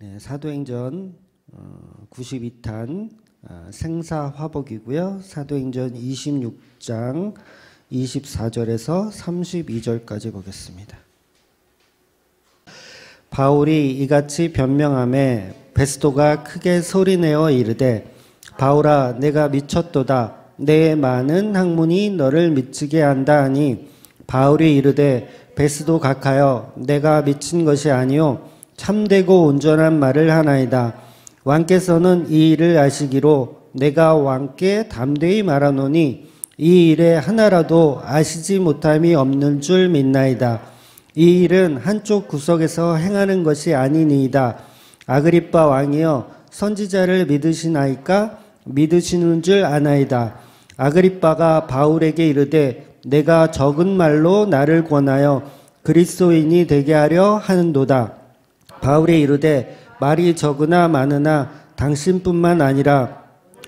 네, 사도행전 92탄 생사화복이고요. 사도행전 26장 24절에서 32절까지 보겠습니다. 바울이 이같이 변명하매 베스도가 크게 소리내어 이르되 바울아 내가 미쳤도다. 내 많은 학문이 너를 미치게 한다 하니 바울이 이르되 베스도 각하여 내가 미친 것이 아니요 참되고 온전한 말을 하나이다. 왕께서는 이 일을 아시기로 내가 왕께 담대히 말하노니 이 일에 하나라도 아시지 못함이 없는 줄 믿나이다. 이 일은 한쪽 구석에서 행하는 것이 아니니이다. 아그리빠 왕이여 선지자를 믿으시나이까? 믿으시는 줄 아나이다. 아그리빠가 바울에게 이르되 내가 적은 말로 나를 권하여 그리스도인이 되게 하려 하는도다. 바울이 이르되 말이 적으나 많으나 당신뿐만 아니라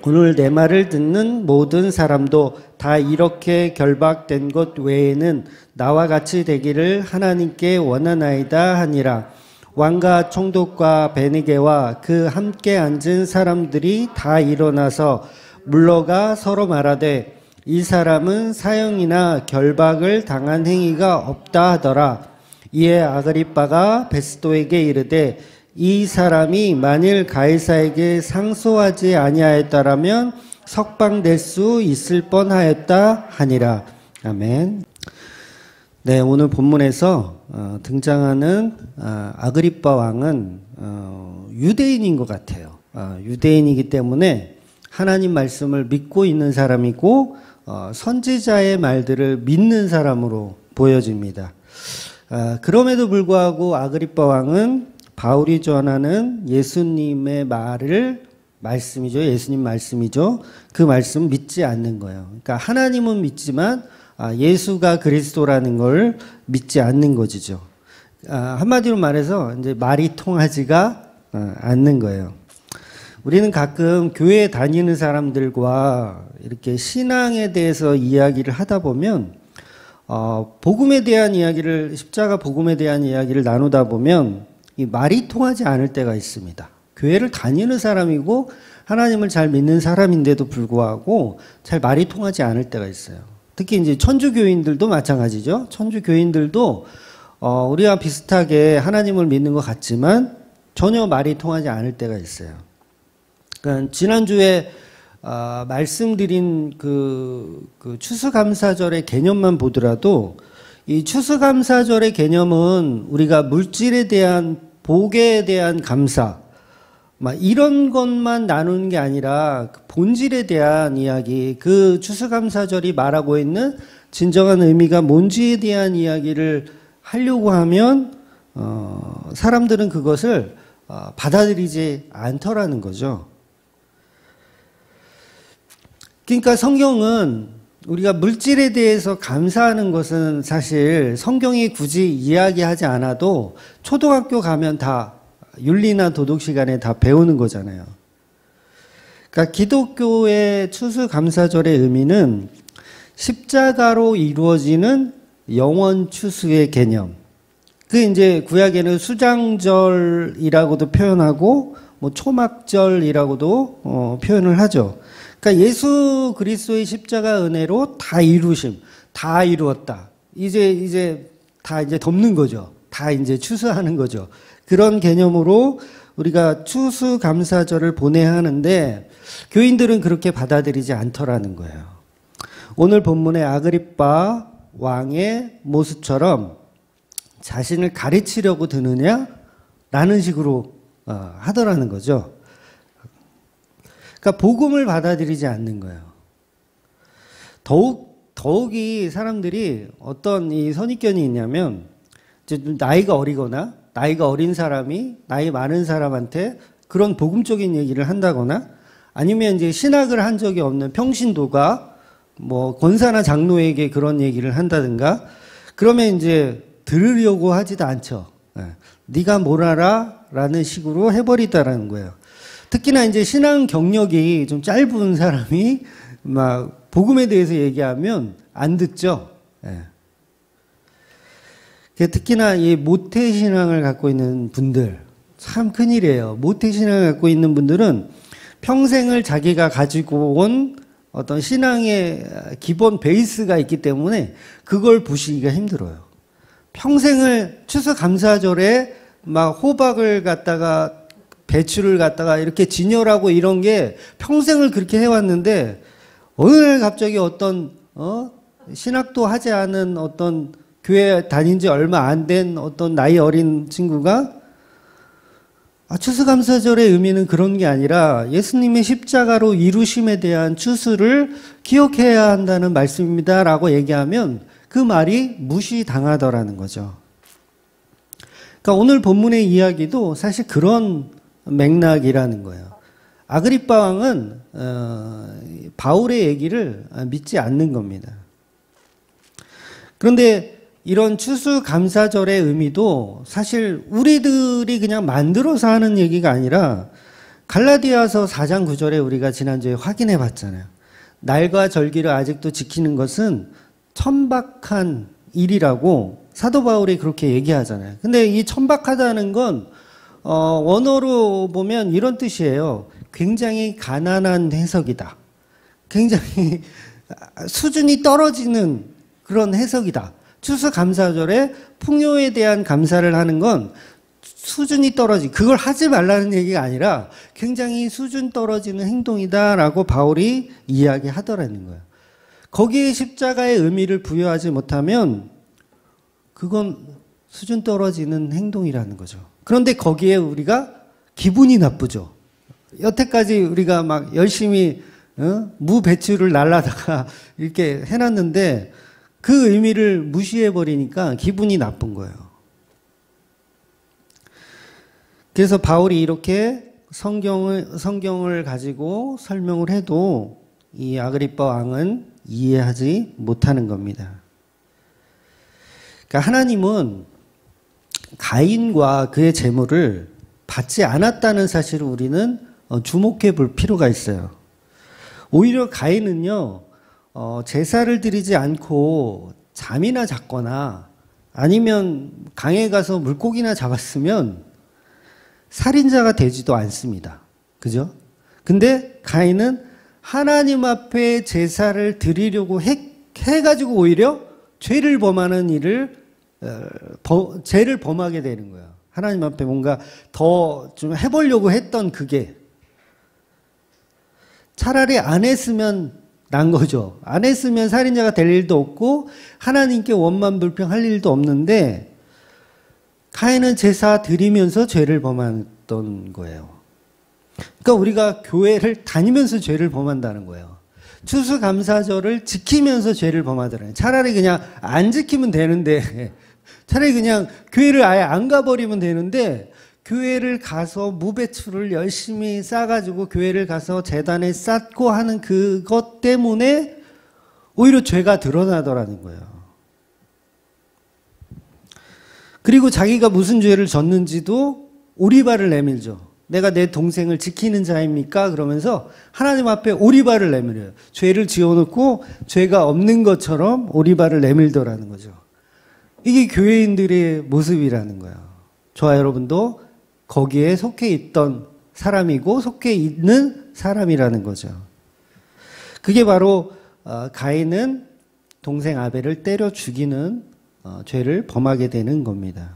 오늘 내 말을 듣는 모든 사람도 다 이렇게 결박된 것 외에는 나와 같이 되기를 하나님께 원하나이다 하니라. 왕과 총독과 베니게와 그 함께 앉은 사람들이 다 일어나서 물러가 서로 말하되 이 사람은 사형이나 결박을 당한 행위가 없다 하더라. 이에 아그리빠가 베스도에게 이르되 이 사람이 만일 가이사에게 상소하지 아니하였다라면 석방될 수 있을 뻔하였다 하니라. 아멘. 네, 오늘 본문에서 등장하는 아그리빠 왕은 유대인인 것 같아요. 유대인이기 때문에 하나님 말씀을 믿고 있는 사람이고 선지자의 말들을 믿는 사람으로 보여집니다. 그럼에도 불구하고 아그리빠 왕은 바울이 전하는 예수님의 말씀이죠. 예수님 말씀이죠. 그 말씀 믿지 않는 거예요. 그러니까 하나님은 믿지만 예수가 그리스도라는 걸 믿지 않는 것이죠. 한마디로 말해서 이제 말이 통하지가 않는 거예요. 우리는 가끔 교회에 다니는 사람들과 이렇게 신앙에 대해서 이야기를 하다 보면 복음에 대한 이야기를, 십자가 복음에 대한 이야기를 나누다 보면 이 말이 통하지 않을 때가 있습니다. 교회를 다니는 사람이고 하나님을 잘 믿는 사람인데도 불구하고 잘 말이 통하지 않을 때가 있어요. 특히 이제 천주교인들도 마찬가지죠. 천주교인들도 우리와 비슷하게 하나님을 믿는 것 같지만 전혀 말이 통하지 않을 때가 있어요. 그러니까 지난주에 말씀드린 그 추수감사절의 개념만 보더라도 이 추수감사절의 개념은 우리가 물질에 대한 복에 대한 감사 이런 것만 나누는 게 아니라 본질에 대한 이야기, 그 추수감사절이 말하고 있는 진정한 의미가 뭔지에 대한 이야기를 하려고 하면 사람들은 그것을 받아들이지 않더라는 거죠. 그러니까 성경은 우리가 물질에 대해서 감사하는 것은 사실 성경이 굳이 이야기하지 않아도 초등학교 가면 다 윤리나 도덕 시간에 다 배우는 거잖아요. 그러니까 기독교의 추수감사절의 의미는 십자가로 이루어지는 영원 추수의 개념. 그 이제 구약에는 수장절이라고도 표현하고 뭐 초막절이라고도 표현을 하죠. 그러니까 예수 그리스도의 십자가 은혜로 다 이루심, 다 이루었다. 이제 다 이제 덮는 거죠. 다 이제 추수하는 거죠. 그런 개념으로 우리가 추수감사절을 보내야 하는데 교인들은 그렇게 받아들이지 않더라는 거예요. 오늘 본문의 아그리빠 왕의 모습처럼 자신을 가르치려고 드느냐? 라는 식으로 하더라는 거죠. 그러니까 복음을 받아들이지 않는 거예요. 더욱이 사람들이 어떤 이 선입견이 있냐면 이제 나이가 어리거나 나이가 어린 사람이 나이 많은 사람한테 그런 복음적인 얘기를 한다거나 아니면 이제 신학을 한 적이 없는 평신도가 뭐 권사나 장로에게 그런 얘기를 한다든가 그러면 이제 들으려고 하지도 않죠. 네가 뭘 알아? 라는 식으로 해버리다라는 거예요. 특히나 이제 신앙 경력이 좀 짧은 사람이 막 복음에 대해서 얘기하면 안 듣죠. 특히나 이 모태신앙을 갖고 있는 분들, 참 큰일이에요. 모태신앙을 갖고 있는 분들은 평생을 자기가 가지고 온 어떤 신앙의 기본 베이스가 있기 때문에 그걸 부시기가 힘들어요. 평생을 추수감사절에 막 호박을 갖다가 배추를 갖다가 이렇게 진열하고 이런 게 평생을 그렇게 해왔는데 어느 날 갑자기 어떤 신학도 하지 않은 어떤 교회 다닌 지 얼마 안 된 어떤 나이 어린 친구가 추수감사절의 의미는 그런 게 아니라 예수님의 십자가로 이루심에 대한 추수를 기억해야 한다는 말씀입니다 라고 얘기하면 그 말이 무시당하더라는 거죠. 그러니까 오늘 본문의 이야기도 사실 그런 맥락이라는 거예요. 아그리빠 왕은 바울의 얘기를 믿지 않는 겁니다. 그런데 이런 추수감사절의 의미도 사실 우리들이 그냥 만들어서 하는 얘기가 아니라 갈라디아서 4장 9절에 우리가 지난주에 확인해 봤잖아요. 날과 절기를 아직도 지키는 것은 천박한 일이라고 사도 바울이 그렇게 얘기하잖아요. 근데 이 천박하다는 건 원어로 보면 이런 뜻이에요. 굉장히 가난한 해석이다. 굉장히 수준이 떨어지는 그런 해석이다. 추수감사절에 풍요에 대한 감사를 하는 건 수준이 그걸 하지 말라는 얘기가 아니라 굉장히 수준 떨어지는 행동이다라고 바울이 이야기하더라는 거예요. 거기에 십자가의 의미를 부여하지 못하면 그건 수준 떨어지는 행동이라는 거죠. 그런데 거기에 우리가 기분이 나쁘죠. 여태까지 우리가 막 열심히 무 배추를 날라다가 이렇게 해놨는데 그 의미를 무시해버리니까 기분이 나쁜 거예요. 그래서 바울이 이렇게 성경을 가지고 설명을 해도 이 아그리빠 왕은 이해하지 못하는 겁니다. 그러니까 하나님은 가인과 그의 재물을 받지 않았다는 사실을 우리는 주목해 볼 필요가 있어요. 오히려 가인은요, 제사를 드리지 않고 잠이나 잤거나 아니면 강에 가서 물고기나 잡았으면 살인자가 되지도 않습니다. 그죠? 근데 가인은 하나님 앞에 제사를 드리려고 해가지고 오히려 죄를 범하는 죄를 범하게 되는 거예요. 하나님 앞에 뭔가 더 좀 해보려고 했던 그게 차라리 안 했으면 난 거죠. 안 했으면 살인자가 될 일도 없고 하나님께 원만 불평할 일도 없는데 가인은 제사 드리면서 죄를 범했던 거예요. 그러니까 우리가 교회를 다니면서 죄를 범한다는 거예요. 추수감사절을 지키면서 죄를 범하더라고요. 차라리 그냥 안 지키면 되는데 차라리 그냥 교회를 아예 안 가버리면 되는데 교회를 가서 무배추를 열심히 싸가지고 교회를 가서 제단에 쌓고 하는 그것 때문에 오히려 죄가 드러나더라는 거예요. 그리고 자기가 무슨 죄를 졌는지도 오리발을 내밀죠. 내가 내 동생을 지키는 자입니까? 그러면서 하나님 앞에 오리발을 내밀어요. 죄를 지어놓고 죄가 없는 것처럼 오리발을 내밀더라는 거죠. 이게 교회인들의 모습이라는 거예요. 저와 여러분도 거기에 속해 있던 사람이고 속해 있는 사람이라는 거죠. 그게 바로 가인은 동생 아벨을 때려 죽이는 죄를 범하게 되는 겁니다.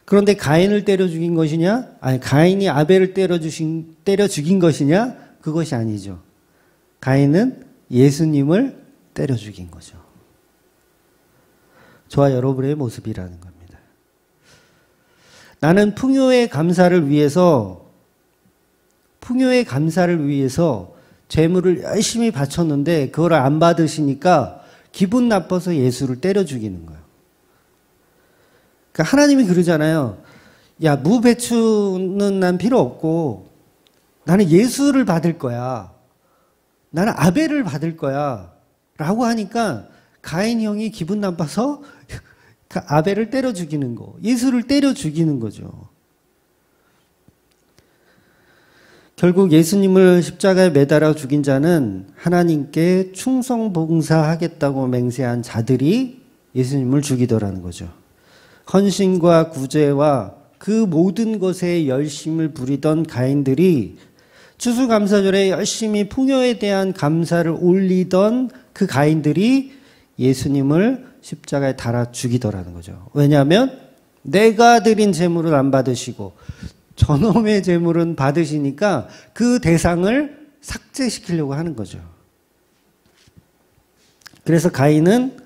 그런데 가인을 때려 죽인 것이냐? 아니, 가인이 아벨을 때려 죽인 것이냐? 그것이 아니죠. 가인은 예수님을 때려 죽인 거죠. 저와 여러분의 모습이라는 겁니다. 나는 풍요의 감사를 위해서 재물을 열심히 바쳤는데 그걸 안 받으시니까 기분 나빠서 예수를 때려 죽이는 거예요. 그러니까 하나님이 그러잖아요. 야, 무배추는 난 필요 없고 나는 예수를 받을 거야. 나는 아벨을 받을 거야. 라고 하니까 가인 형이 기분 나빠서 아벨을 때려 죽이는 거, 예수를 때려 죽이는 거죠. 결국 예수님을 십자가에 매달아 죽인 자는 하나님께 충성봉사하겠다고 맹세한 자들이 예수님을 죽이더라는 거죠. 헌신과 구제와 그 모든 것에 열심을 부리던 가인들이 추수감사절에 열심히 풍요에 대한 감사를 올리던 그 가인들이 예수님을 십자가에 달아 죽이더라는 거죠. 왜냐하면 내가 드린 제물은 안 받으시고 저놈의 제물은 받으시니까 그 대상을 삭제시키려고 하는 거죠. 그래서 가인은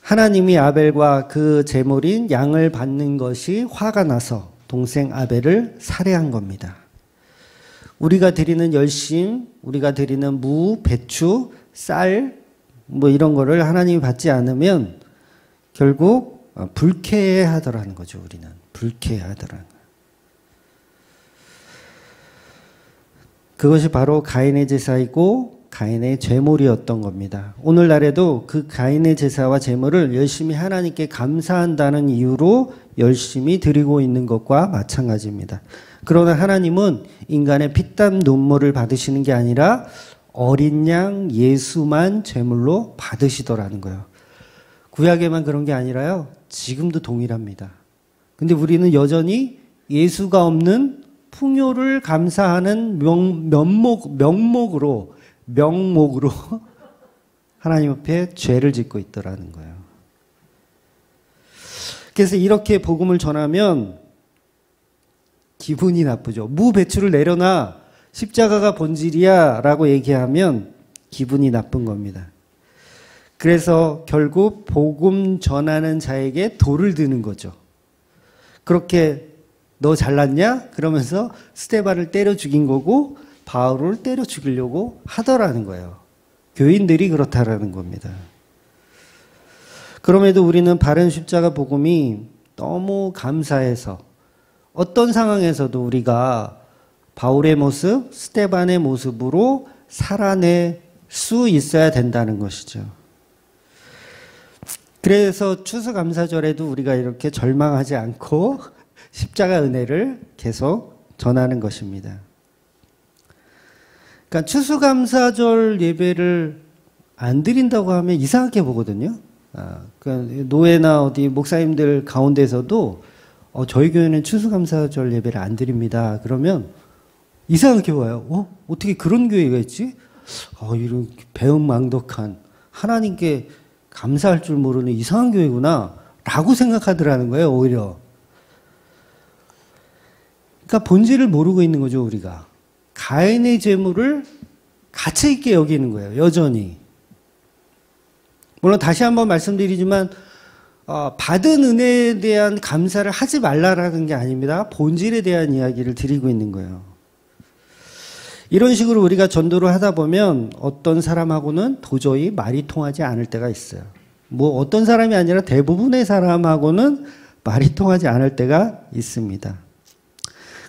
하나님이 아벨과 그 제물인 양을 받는 것이 화가 나서 동생 아벨을 살해한 겁니다. 우리가 드리는 열심, 우리가 드리는 무, 배추, 쌀, 뭐 이런 거를 하나님이 받지 않으면 결국 불쾌하더라는 거죠. 우리는 불쾌하더라는 거예요. 그것이 바로 가인의 제사이고 가인의 제물이었던 겁니다. 오늘날에도 그 가인의 제사와 제물을 열심히 하나님께 감사한다는 이유로 열심히 드리고 있는 것과 마찬가지입니다. 그러나 하나님은 인간의 피땀 눈물을 받으시는 게 아니라 어린 양 예수만 제물로 받으시더라는 거예요. 구약에만 그런 게 아니라요. 지금도 동일합니다. 근데 우리는 여전히 예수가 없는 풍요를 감사하는 명목으로 하나님 앞에 죄를 짓고 있더라는 거예요. 그래서 이렇게 복음을 전하면 기분이 나쁘죠. 무 배추를 내려놔 십자가가 본질이야 라고 얘기하면 기분이 나쁜 겁니다. 그래서 결국 복음 전하는 자에게 돌을 드는 거죠. 그렇게 너 잘났냐? 그러면서 스데반을 때려 죽인 거고 바울을 때려 죽이려고 하더라는 거예요. 교인들이 그렇다라는 겁니다. 그럼에도 우리는 바른 십자가 복음이 너무 감사해서 어떤 상황에서도 우리가 바울의 모습, 스데반의 모습으로 살아낼 수 있어야 된다는 것이죠. 그래서 추수감사절에도 우리가 이렇게 절망하지 않고 십자가 은혜를 계속 전하는 것입니다. 그러니까 추수감사절 예배를 안 드린다고 하면 이상하게 보거든요. 그러니까 노예나 어디 목사님들 가운데서도 저희 교회는 추수감사절 예배를 안 드립니다. 그러면 이상하게 봐요. 어떻게 그런 교회가 있지? 이런 배은망덕한 하나님께 감사할 줄 모르는 이상한 교회구나 라고 생각하더라는 거예요. 오히려. 그러니까 본질을 모르고 있는 거죠. 우리가. 가인의 재물을 가치 있게 여기는 거예요. 여전히. 물론 다시 한번 말씀드리지만 받은 은혜에 대한 감사를 하지 말라라는 게 아닙니다. 본질에 대한 이야기를 드리고 있는 거예요. 이런 식으로 우리가 전도를 하다 보면 어떤 사람하고는 도저히 말이 통하지 않을 때가 있어요. 뭐 어떤 사람이 아니라 대부분의 사람하고는 말이 통하지 않을 때가 있습니다.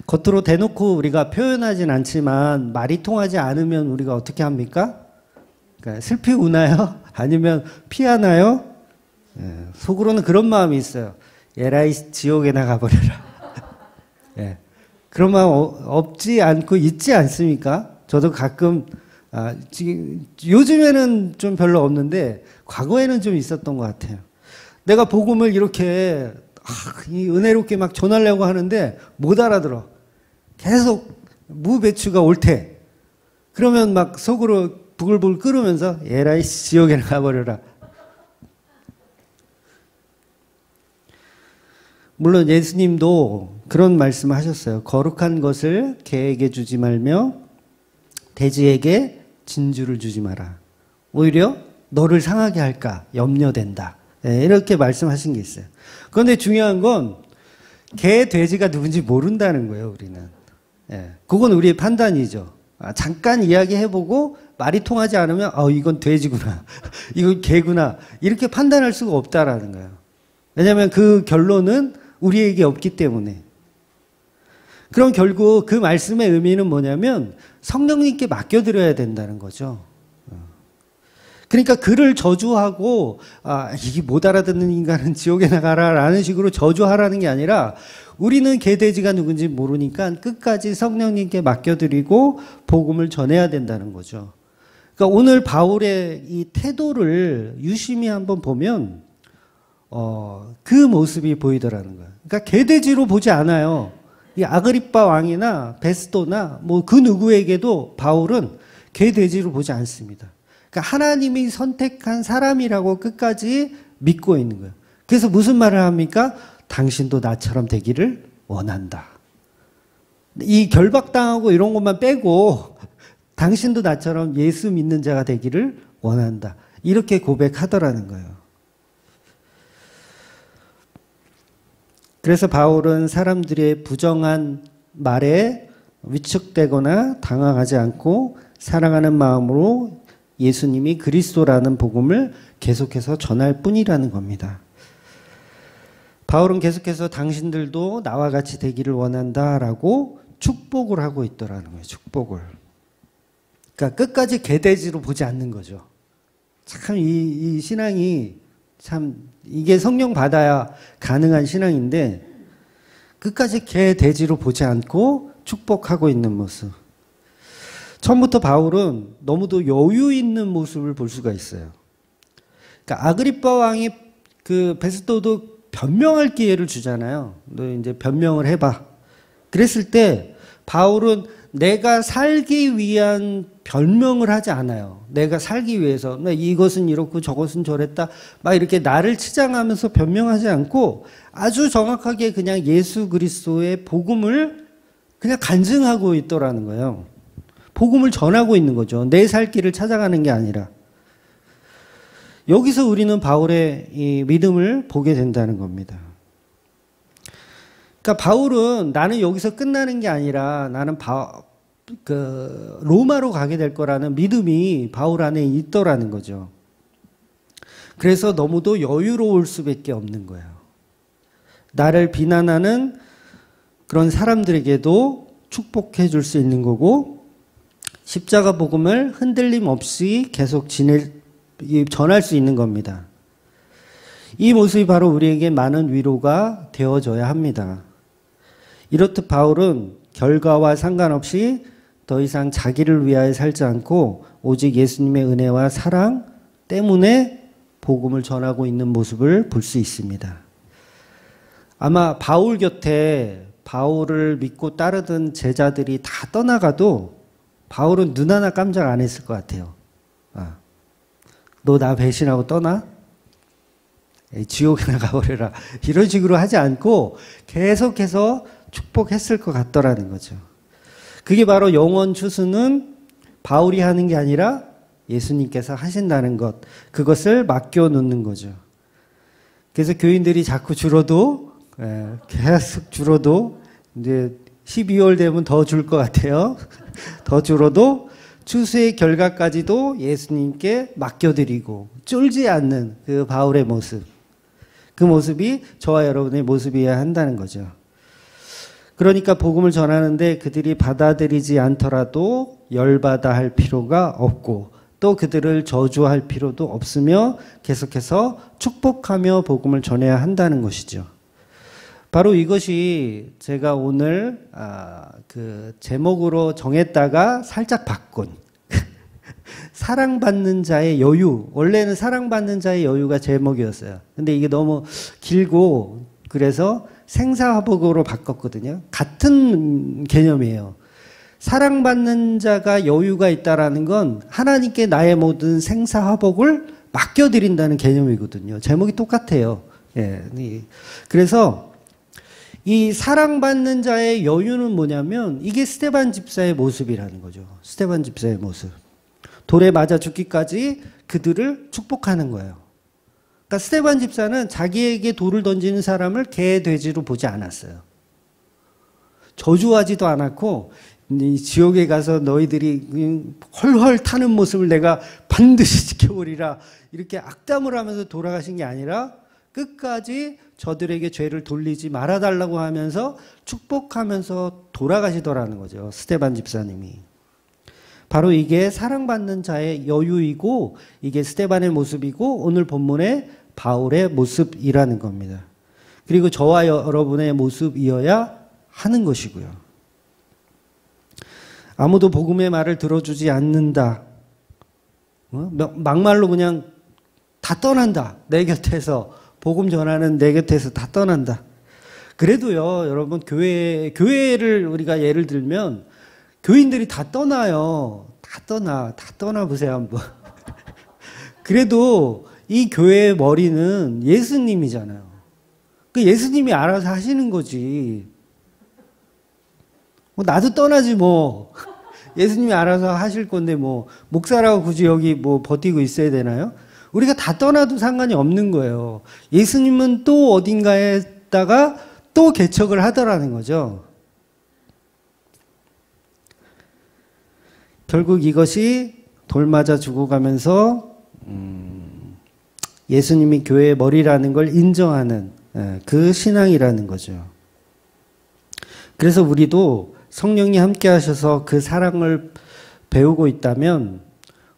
겉으로 대놓고 우리가 표현하진 않지만 말이 통하지 않으면 우리가 어떻게 합니까? 그러니까 슬피 우나요? 아니면 피하나요? 속으로는 그런 마음이 있어요. 에라이 지옥에나 가버려라. 예. 그런 마음 없지 않고 있지 않습니까? 저도 가끔 지금 요즘에는 좀 별로 없는데 과거에는 좀 있었던 것 같아요. 내가 복음을 이렇게 이 은혜롭게 막 전하려고 하는데 못 알아들어. 계속 무배추가 옳대. 그러면 막 속으로 부글부글 끓으면서 에라이 지옥에나 가버려라. 물론 예수님도 그런 말씀을 하셨어요. 거룩한 것을 개에게 주지 말며 돼지에게 진주를 주지 마라. 오히려 너를 상하게 할까 염려된다. 이렇게 말씀하신 게 있어요. 그런데 중요한 건 개, 돼지가 누군지 모른다는 거예요. 우리는. 그건 우리의 판단이죠. 잠깐 이야기해보고 말이 통하지 않으면 이건 돼지구나. 이건 개구나. 이렇게 판단할 수가 없다라는 거예요. 왜냐하면 그 결론은 우리에게 없기 때문에. 그럼 결국 그 말씀의 의미는 뭐냐면 성령님께 맡겨드려야 된다는 거죠. 그러니까 그를 저주하고 이게 못 알아듣는 인간은 지옥에 나가라라는 식으로 저주하라는 게 아니라 우리는 개돼지가 누군지 모르니까 끝까지 성령님께 맡겨드리고 복음을 전해야 된다는 거죠. 그러니까 오늘 바울의 이 태도를 유심히 한번 보면 그 모습이 보이더라는 거예요. 그러니까 개돼지로 보지 않아요. 이 아그리빠 왕이나 베스도나 뭐 그 누구에게도 바울은 개돼지로 보지 않습니다. 그러니까 하나님이 선택한 사람이라고 끝까지 믿고 있는 거예요. 그래서 무슨 말을 합니까? 당신도 나처럼 되기를 원한다. 이 결박당하고 이런 것만 빼고 당신도 나처럼 예수 믿는 자가 되기를 원한다. 이렇게 고백하더라는 거예요. 그래서 바울은 사람들의 부정한 말에 위축되거나 당황하지 않고 사랑하는 마음으로 예수님이 그리스도라는 복음을 계속해서 전할 뿐이라는 겁니다. 바울은 계속해서 당신들도 나와 같이 되기를 원한다라고 축복을 하고 있더라는 거예요. 축복을. 그러니까 끝까지 개돼지로 보지 않는 거죠. 참 이 신앙이 참 이게 성령 받아야 가능한 신앙인데 끝까지 개돼지로 보지 않고 축복하고 있는 모습. 처음부터 바울은 너무도 여유 있는 모습을 볼 수가 있어요. 그러니까 아그리빠 왕이 그 베스도도 변명할 기회를 주잖아요. 너 이제 변명을 해봐. 그랬을 때 바울은 내가 살기 위한 변명을 하지 않아요. 내가 살기 위해서 이것은 이렇고 저것은 저랬다 막 이렇게 나를 치장하면서 변명하지 않고 아주 정확하게 그냥 예수 그리스도의 복음을 그냥 간증하고 있더라는 거예요. 복음을 전하고 있는 거죠. 내 살 길을 찾아가는 게 아니라. 여기서 우리는 바울의 이 믿음을 보게 된다는 겁니다. 그러니까 바울은 나는 여기서 끝나는 게 아니라 나는 로마로 가게 될 거라는 믿음이 바울 안에 있더라는 거죠. 그래서 너무도 여유로울 수밖에 없는 거예요. 나를 비난하는 그런 사람들에게도 축복해 줄 수 있는 거고 십자가 복음을 흔들림 없이 계속 전할 수 있는 겁니다. 이 모습이 바로 우리에게 많은 위로가 되어줘야 합니다. 이렇듯 바울은 결과와 상관없이 더 이상 자기를 위하여 살지 않고 오직 예수님의 은혜와 사랑 때문에 복음을 전하고 있는 모습을 볼 수 있습니다. 아마 바울 곁에 바울을 믿고 따르던 제자들이 다 떠나가도 바울은 눈 하나 깜짝 안 했을 것 같아요. 너 나 배신하고 떠나? 지옥에 나가버려라. 이런 식으로 하지 않고 계속해서 축복했을 것 같더라는 거죠. 그게 바로 영원 추수는 바울이 하는 게 아니라 예수님께서 하신다는 것. 그것을 맡겨놓는 거죠. 그래서 교인들이 자꾸 줄어도 계속 줄어도 이제 12월 되면 더 줄 것 같아요. 더 줄어도 추수의 결과까지도 예수님께 맡겨드리고 쫄지 않는 그 바울의 모습. 그 모습이 저와 여러분의 모습이어야 한다는 거죠. 그러니까 복음을 전하는데 그들이 받아들이지 않더라도 열받아 할 필요가 없고 또 그들을 저주할 필요도 없으며 계속해서 축복하며 복음을 전해야 한다는 것이죠. 바로 이것이 제가 오늘 그 제목으로 정했다가 살짝 바꾼 사랑받는 자의 여유. 원래는 사랑받는 자의 여유가 제목이었어요. 근데 이게 너무 길고 그래서 생사화복으로 바꿨거든요. 같은 개념이에요. 사랑받는 자가 여유가 있다라는 건 하나님께 나의 모든 생사화복을 맡겨드린다는 개념이거든요. 제목이 똑같아요. 예. 그래서 이 사랑받는 자의 여유는 뭐냐면 이게 스데반 집사의 모습이라는 거죠. 스데반 집사의 모습. 돌에 맞아 죽기까지 그들을 축복하는 거예요. 그러니까 스데반 집사는 자기에게 돌을 던지는 사람을 개, 돼지로 보지 않았어요. 저주하지도 않았고 지옥에 가서 너희들이 헐헐 타는 모습을 내가 반드시 지켜보리라 이렇게 악담을 하면서 돌아가신 게 아니라 끝까지 저들에게 죄를 돌리지 말아달라고 하면서 축복하면서 돌아가시더라는 거죠. 스데반 집사님이. 바로 이게 사랑받는 자의 여유이고 이게 스데반의 모습이고 오늘 본문의 바울의 모습이라는 겁니다. 그리고 저와 여러분의 모습이어야 하는 것이고요. 아무도 복음의 말을 들어주지 않는다. 막말로 그냥 다 떠난다. 내 곁에서 복음 전하는 내 곁에서 다 떠난다. 그래도요, 여러분, 교회를 우리가 예를 들면, 교인들이 다 떠나요. 다 떠나보세요, 한번. 그래도 이 교회의 머리는 예수님이잖아요. 그 예수님이 알아서 하시는 거지. 뭐 나도 떠나지 뭐. 예수님이 알아서 하실 건데 뭐 목사라고 굳이 여기 뭐 버티고 있어야 되나요? 우리가 다 떠나도 상관이 없는 거예요. 예수님은 또 어딘가에다가 또 개척을 하더라는 거죠. 결국 이것이 돌 맞아 죽어가면서 예수님이 교회의 머리라는 걸 인정하는 그 신앙이라는 거죠. 그래서 우리도 성령이 함께 하셔서 그 사랑을 배우고 있다면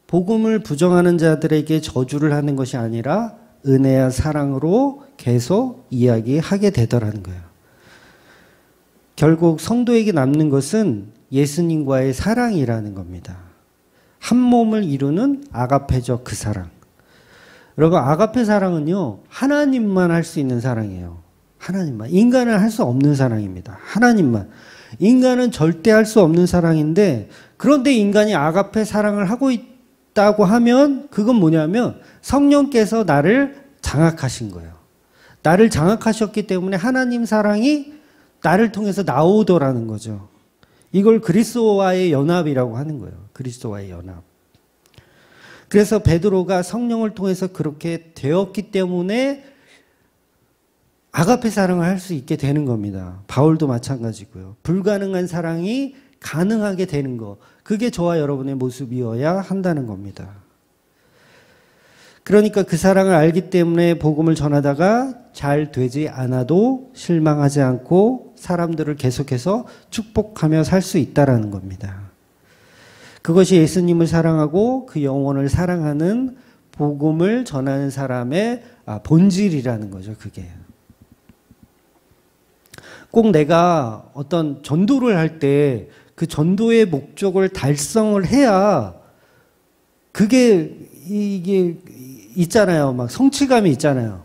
복음을 부정하는 자들에게 저주를 하는 것이 아니라 은혜와 사랑으로 계속 이야기하게 되더라는 거예요. 결국 성도에게 남는 것은 예수님과의 사랑이라는 겁니다. 한 몸을 이루는 아가페적 그 사랑. 여러분, 아가페 사랑은요, 하나님만 할 수 있는 사랑이에요. 하나님만. 인간은 할 수 없는 사랑입니다. 하나님만. 인간은 절대 할 수 없는 사랑인데, 그런데 인간이 아가페 사랑을 하고 있다고 하면 그건 뭐냐면 성령께서 나를 장악하신 거예요. 나를 장악하셨기 때문에 하나님 사랑이 나를 통해서 나오더라는 거죠. 이걸 그리스도와의 연합이라고 하는 거예요. 그리스도와의 연합. 그래서 베드로가 성령을 통해서 그렇게 되었기 때문에 아가페 사랑을 할 수 있게 되는 겁니다. 바울도 마찬가지고요. 불가능한 사랑이 가능하게 되는 거. 그게 저와 여러분의 모습이어야 한다는 겁니다. 그러니까 그 사랑을 알기 때문에 복음을 전하다가 잘 되지 않아도 실망하지 않고 사람들을 계속해서 축복하며 살 수 있다는 겁니다. 그것이 예수님을 사랑하고 그 영혼을 사랑하는 복음을 전하는 사람의 본질이라는 거죠. 그게. 꼭 내가 어떤 전도를 할 때 그 전도의 목적을 달성을 해야 그게 이게 있잖아요. 막 성취감이 있잖아요.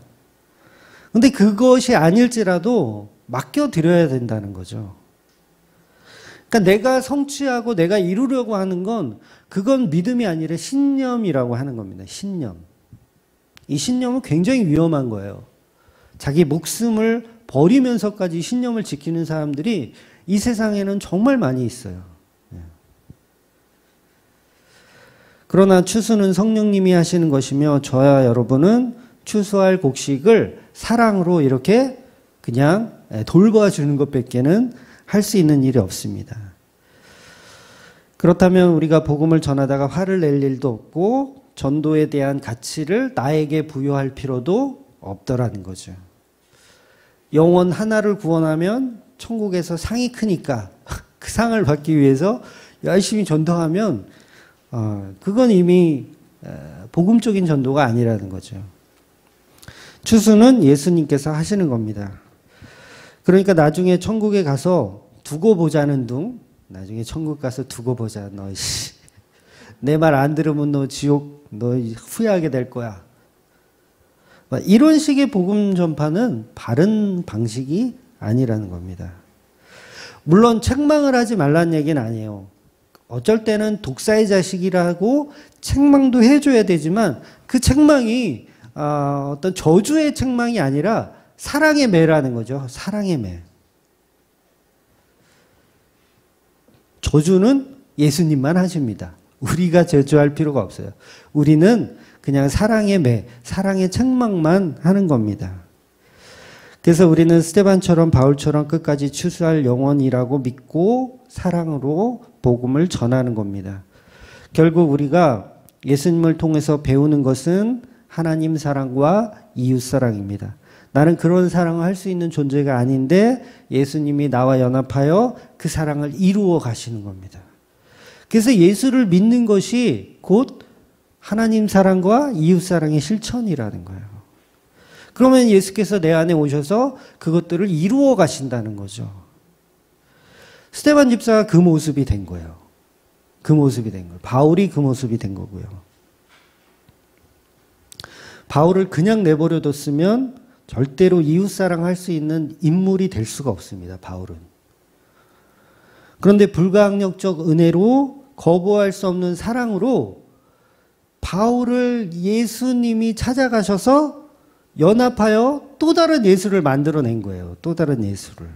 근데 그것이 아닐지라도 맡겨드려야 된다는 거죠. 그러니까 내가 성취하고 내가 이루려고 하는 건 그건 믿음이 아니라 신념이라고 하는 겁니다. 신념. 이 신념은 굉장히 위험한 거예요. 자기 목숨을 버리면서까지 신념을 지키는 사람들이 이 세상에는 정말 많이 있어요. 그러나 추수는 성령님이 하시는 것이며 저와 여러분은 추수할 곡식을 사랑으로 이렇게 그냥 돌봐주는 것밖에는 할 수 있는 일이 없습니다. 그렇다면 우리가 복음을 전하다가 화를 낼 일도 없고 전도에 대한 가치를 나에게 부여할 필요도 없더라는 거죠. 영혼 하나를 구원하면 천국에서 상이 크니까 그 상을 받기 위해서 열심히 전도하면 그건 이미 복음적인 전도가 아니라는 거죠. 추수는 예수님께서 하시는 겁니다. 그러니까 나중에 천국에 가서 두고 보자는 둥, 나중에 천국 가서 두고 보자. 너 내 말 안 들으면 너 지옥 너 후회하게 될 거야. 이런 식의 복음 전파는 바른 방식이 아니라는 겁니다. 물론 책망을 하지 말라는 얘기는 아니에요. 어쩔 때는 독사의 자식이라고 책망도 해줘야 되지만 그 책망이 어떤 저주의 책망이 아니라 사랑의 매라는 거죠. 사랑의 매. 저주는 예수님만 하십니다. 우리가 저주할 필요가 없어요. 우리는 그냥 사랑의 매, 사랑의 책망만 하는 겁니다. 그래서 우리는 스데반처럼 바울처럼 끝까지 추수할 영혼이라고 믿고 사랑으로 복음을 전하는 겁니다. 결국 우리가 예수님을 통해서 배우는 것은 하나님 사랑과 이웃 사랑입니다. 나는 그런 사랑을 할 수 있는 존재가 아닌데 예수님이 나와 연합하여 그 사랑을 이루어 가시는 겁니다. 그래서 예수를 믿는 것이 곧 하나님 사랑과 이웃 사랑의 실천이라는 거예요. 그러면 예수께서 내 안에 오셔서 그것들을 이루어 가신다는 거죠. 스데반 집사가 그 모습이 된 거예요. 그 모습이 된 거예요. 바울이 그 모습이 된 거고요. 바울을 그냥 내버려뒀으면 절대로 이웃사랑할 수 있는 인물이 될 수가 없습니다. 바울은. 그런데 불가항력적 은혜로 거부할 수 없는 사랑으로 바울을 예수님이 찾아가셔서 연합하여 또 다른 예수를 만들어낸 거예요. 또 다른 예수를.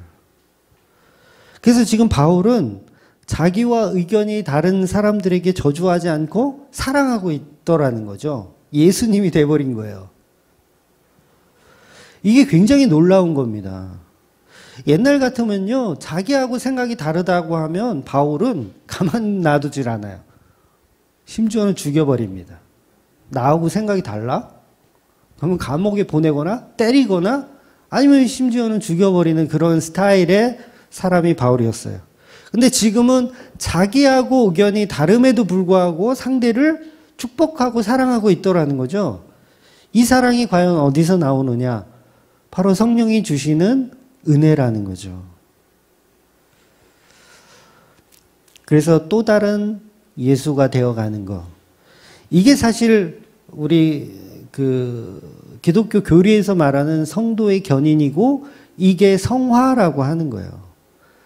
그래서 지금 바울은 자기와 의견이 다른 사람들에게 저주하지 않고 사랑하고 있더라는 거죠. 예수님이 돼버린 거예요. 이게 굉장히 놀라운 겁니다. 옛날 같으면요, 자기하고 생각이 다르다고 하면 바울은 가만 놔두질 않아요. 심지어는 죽여버립니다. 나하고 생각이 달라? 그러면 감옥에 보내거나 때리거나 아니면 심지어는 죽여버리는 그런 스타일의 사람이 바울이었어요. 근데 지금은 자기하고 의견이 다름에도 불구하고 상대를 축복하고 사랑하고 있더라는 거죠. 이 사랑이 과연 어디서 나오느냐? 바로 성령이 주시는 은혜라는 거죠. 그래서 또 다른 예수가 되어가는 거. 이게 사실 우리 기독교 교리에서 말하는 성도의 견인이고 이게 성화라고 하는 거예요.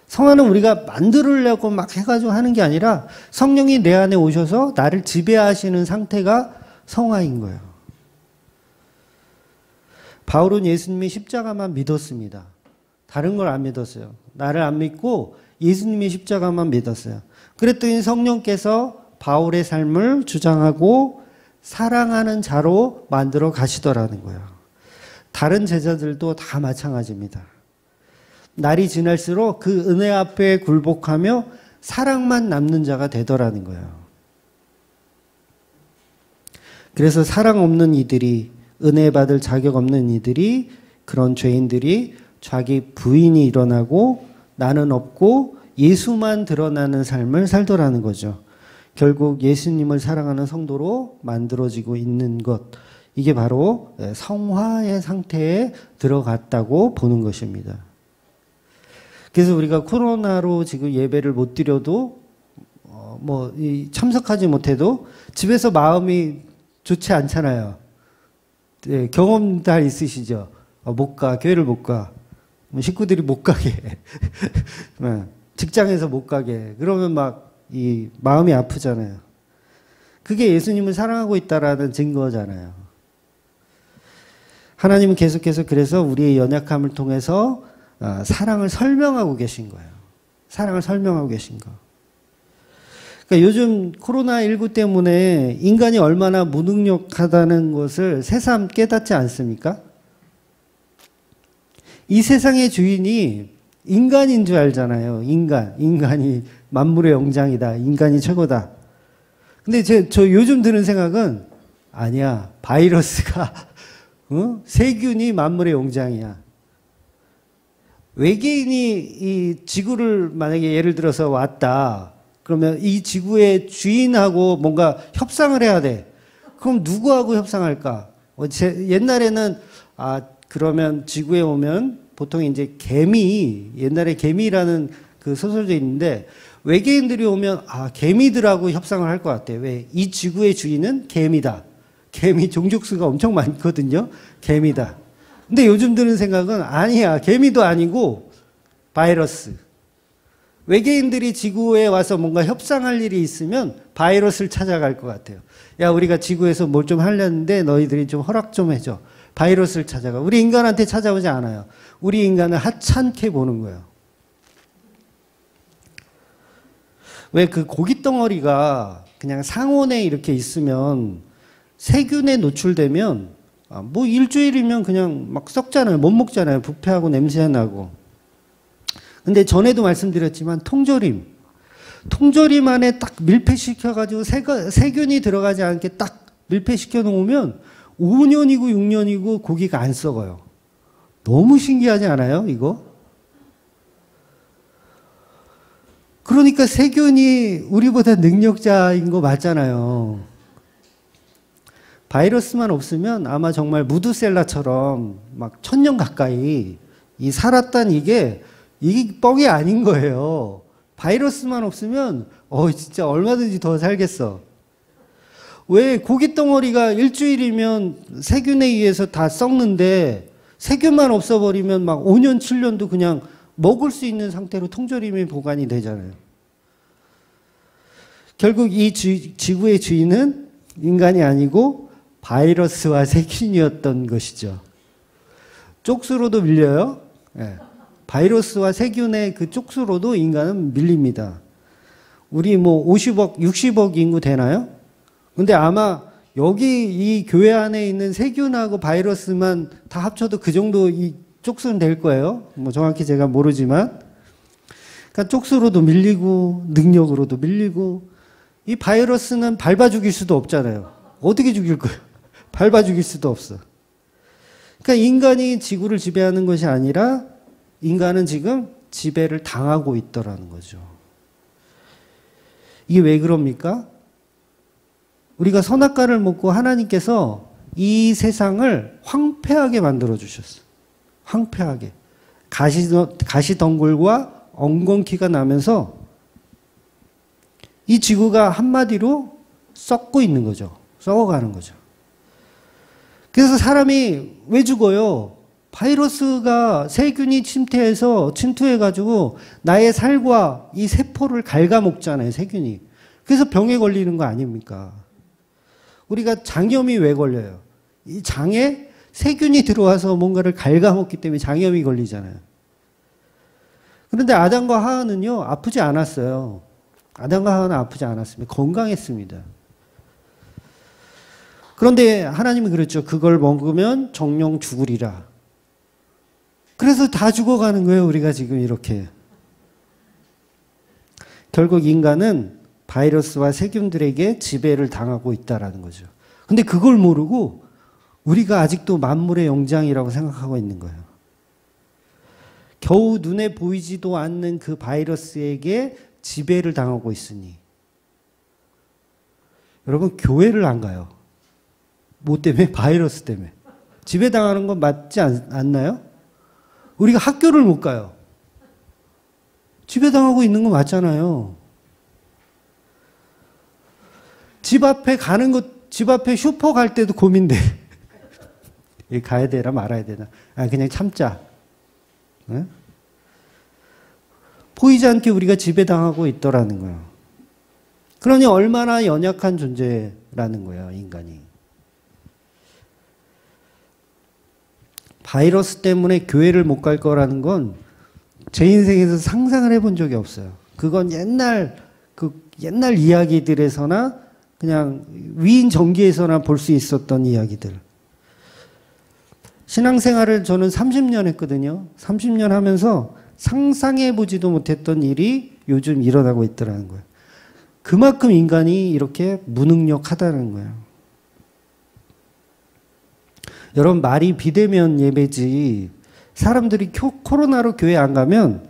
성화는 우리가 만들려고 막 해가지고 하는 게 아니라 성령이 내 안에 오셔서 나를 지배하시는 상태가 성화인 거예요. 바울은 예수님의 십자가만 믿었습니다. 다른 걸 안 믿었어요. 나를 안 믿고 예수님의 십자가만 믿었어요. 그랬더니 성령께서 바울의 삶을 주장하고 사랑하는 자로 만들어 가시더라는 거예요. 다른 제자들도 다 마찬가지입니다. 날이 지날수록 그 은혜 앞에 굴복하며 사랑만 남는 자가 되더라는 거예요. 그래서 사랑 없는 이들이, 은혜 받을 자격 없는 이들이, 그런 죄인들이 자기 부인이 일어나고 나는 없고 예수만 드러나는 삶을 살더라는 거죠. 결국 예수님을 사랑하는 성도로 만들어지고 있는 것, 이게 바로 성화의 상태에 들어갔다고 보는 것입니다. 그래서 우리가 코로나로 지금 예배를 못 드려도 참석하지 못해도 집에서 마음이 좋지 않잖아요. 네, 경험 다 있으시죠? 못 가, 교회를 못 가. 식구들이 못 가게. 직장에서 못 가게. 그러면 막 이 마음이 아프잖아요. 그게 예수님을 사랑하고 있다라는 증거잖아요. 하나님은 계속해서 그래서 우리의 연약함을 통해서 사랑을 설명하고 계신 거예요. 사랑을 설명하고 계신 거. 그러니까 요즘 코로나19 때문에 인간이 얼마나 무능력하다는 것을 새삼 깨닫지 않습니까? 이 세상의 주인이 인간인 줄 알잖아요. 인간이 만물의 영장이다. 인간이 최고다. 근데 저 요즘 드는 생각은 아니야. 바이러스가 세균이 만물의 영장이야. 외계인이 이 지구를 만약에 예를 들어서 왔다. 그러면 이 지구의 주인하고 뭔가 협상을 해야 돼. 그럼 누구하고 협상할까? 옛날에는 그러면 지구에 오면 보통 이제 옛날에 개미라는 그 소설도 있는데 외계인들이 오면 개미들하고 협상을 할 것 같아요. 왜? 이 지구의 주인은 개미다. 개미 종족수가 엄청 많거든요. 개미다. 근데 요즘 드는 생각은 아니야. 개미도 아니고 바이러스. 외계인들이 지구에 와서 뭔가 협상할 일이 있으면 바이러스를 찾아갈 것 같아요. 야, 우리가 지구에서 뭘 좀 하려는데 너희들이 좀 허락 좀 해줘. 바이러스를 찾아가. 우리 인간한테 찾아오지 않아요. 우리 인간을 하찮게 보는 거예요. 왜 그 고깃 덩어리가 그냥 상온에 이렇게 있으면 세균에 노출되면 일주일이면 그냥 막 썩잖아요. 못 먹잖아요. 부패하고 냄새 나고. 근데 전에도 말씀드렸지만 통조림 안에 딱 밀폐시켜가지고 세균이 들어가지 않게 딱 밀폐시켜 놓으면 5년이고 6년이고 고기가 안 썩어요. 너무 신기하지 않아요, 이거? 그러니까 세균이 우리보다 능력자인 거 맞잖아요. 바이러스만 없으면 아마 정말 무드셀라처럼 막 1000년 가까이 살았단 이게 뻥이 아닌 거예요. 바이러스만 없으면 진짜 얼마든지 더 살겠어. 왜 고깃덩어리가 일주일이면 세균에 의해서 다 썩는데 세균만 없어버리면 막 5년, 7년도 그냥 먹을 수 있는 상태로 통조림이 보관이 되잖아요. 결국 이 지구의 주인은 인간이 아니고 바이러스와 세균이었던 것이죠. 쪽수로도 밀려요. 네. 바이러스와 세균의 그 쪽수로도 인간은 밀립니다. 우리 뭐 50억, 60억 인구 되나요? 근데 아마 여기 이 교회 안에 있는 세균하고 바이러스만 다 합쳐도 그 정도 이 쪽수는 될 거예요. 뭐 정확히 제가 모르지만. 그러니까 쪽수로도 밀리고 능력으로도 밀리고 이 바이러스는 밟아 죽일 수도 없잖아요. 어떻게 죽일 거예요? 밟아 죽일 수도 없어. 그러니까 인간이 지구를 지배하는 것이 아니라 인간은 지금 지배를 당하고 있더라는 거죠. 이게 왜 그럽니까? 우리가 선악과를 먹고 하나님께서 이 세상을 황폐하게 만들어 주셨어요. 황폐하게. 가시덩굴과 엉겅퀴가 나면서 이 지구가 한마디로 썩고 있는 거죠. 썩어가는 거죠. 그래서 사람이 왜 죽어요? 바이러스가 세균이 침투해가지고 나의 살과 이 세포를 갉아먹잖아요, 세균이. 그래서 병에 걸리는 거 아닙니까? 우리가 장염이 왜 걸려요? 이 장에 세균이 들어와서 뭔가를 갉아먹기 때문에 장염이 걸리잖아요. 그런데 아담과 하와는요, 아프지 않았어요. 아담과 하와는 아프지 않았습니다. 건강했습니다. 그런데 하나님이 그랬죠. 그걸 먹으면 정령 죽으리라. 그래서 다 죽어가는 거예요. 우리가 지금 이렇게. 결국 인간은 바이러스와 세균들에게 지배를 당하고 있다는 거죠. 근데 그걸 모르고 우리가 아직도 만물의 영장이라고 생각하고 있는 거예요. 겨우 눈에 보이지도 않는 그 바이러스에게 지배를 당하고 있으니. 여러분, 교회를 안 가요. 뭐 때문에? 바이러스 때문에. 지배당하는 건 맞지 않나요? 우리가 학교를 못 가요. 지배당하고 있는 거 맞잖아요. 집 앞에 가는 것, 집 앞에 슈퍼 갈 때도 고민돼. 가야 되나 말아야 되나. 그냥 참자. 네? 보이지 않게 우리가 지배당하고 있더라는 거예요. 그러니 얼마나 연약한 존재라는 거예요, 인간이. 바이러스 때문에 교회를 못 갈 거라는 건 제 인생에서 상상을 해본 적이 없어요. 그건 옛날 이야기들에서나 그냥 위인 전기에서나 볼 수 있었던 이야기들. 신앙생활을 저는 30년 했거든요. 30년 하면서 상상해보지도 못했던 일이 요즘 일어나고 있더라는 거예요. 그만큼 인간이 이렇게 무능력하다는 거예요. 여러분, 말이 비대면 예배지 사람들이 코로나로 교회 안 가면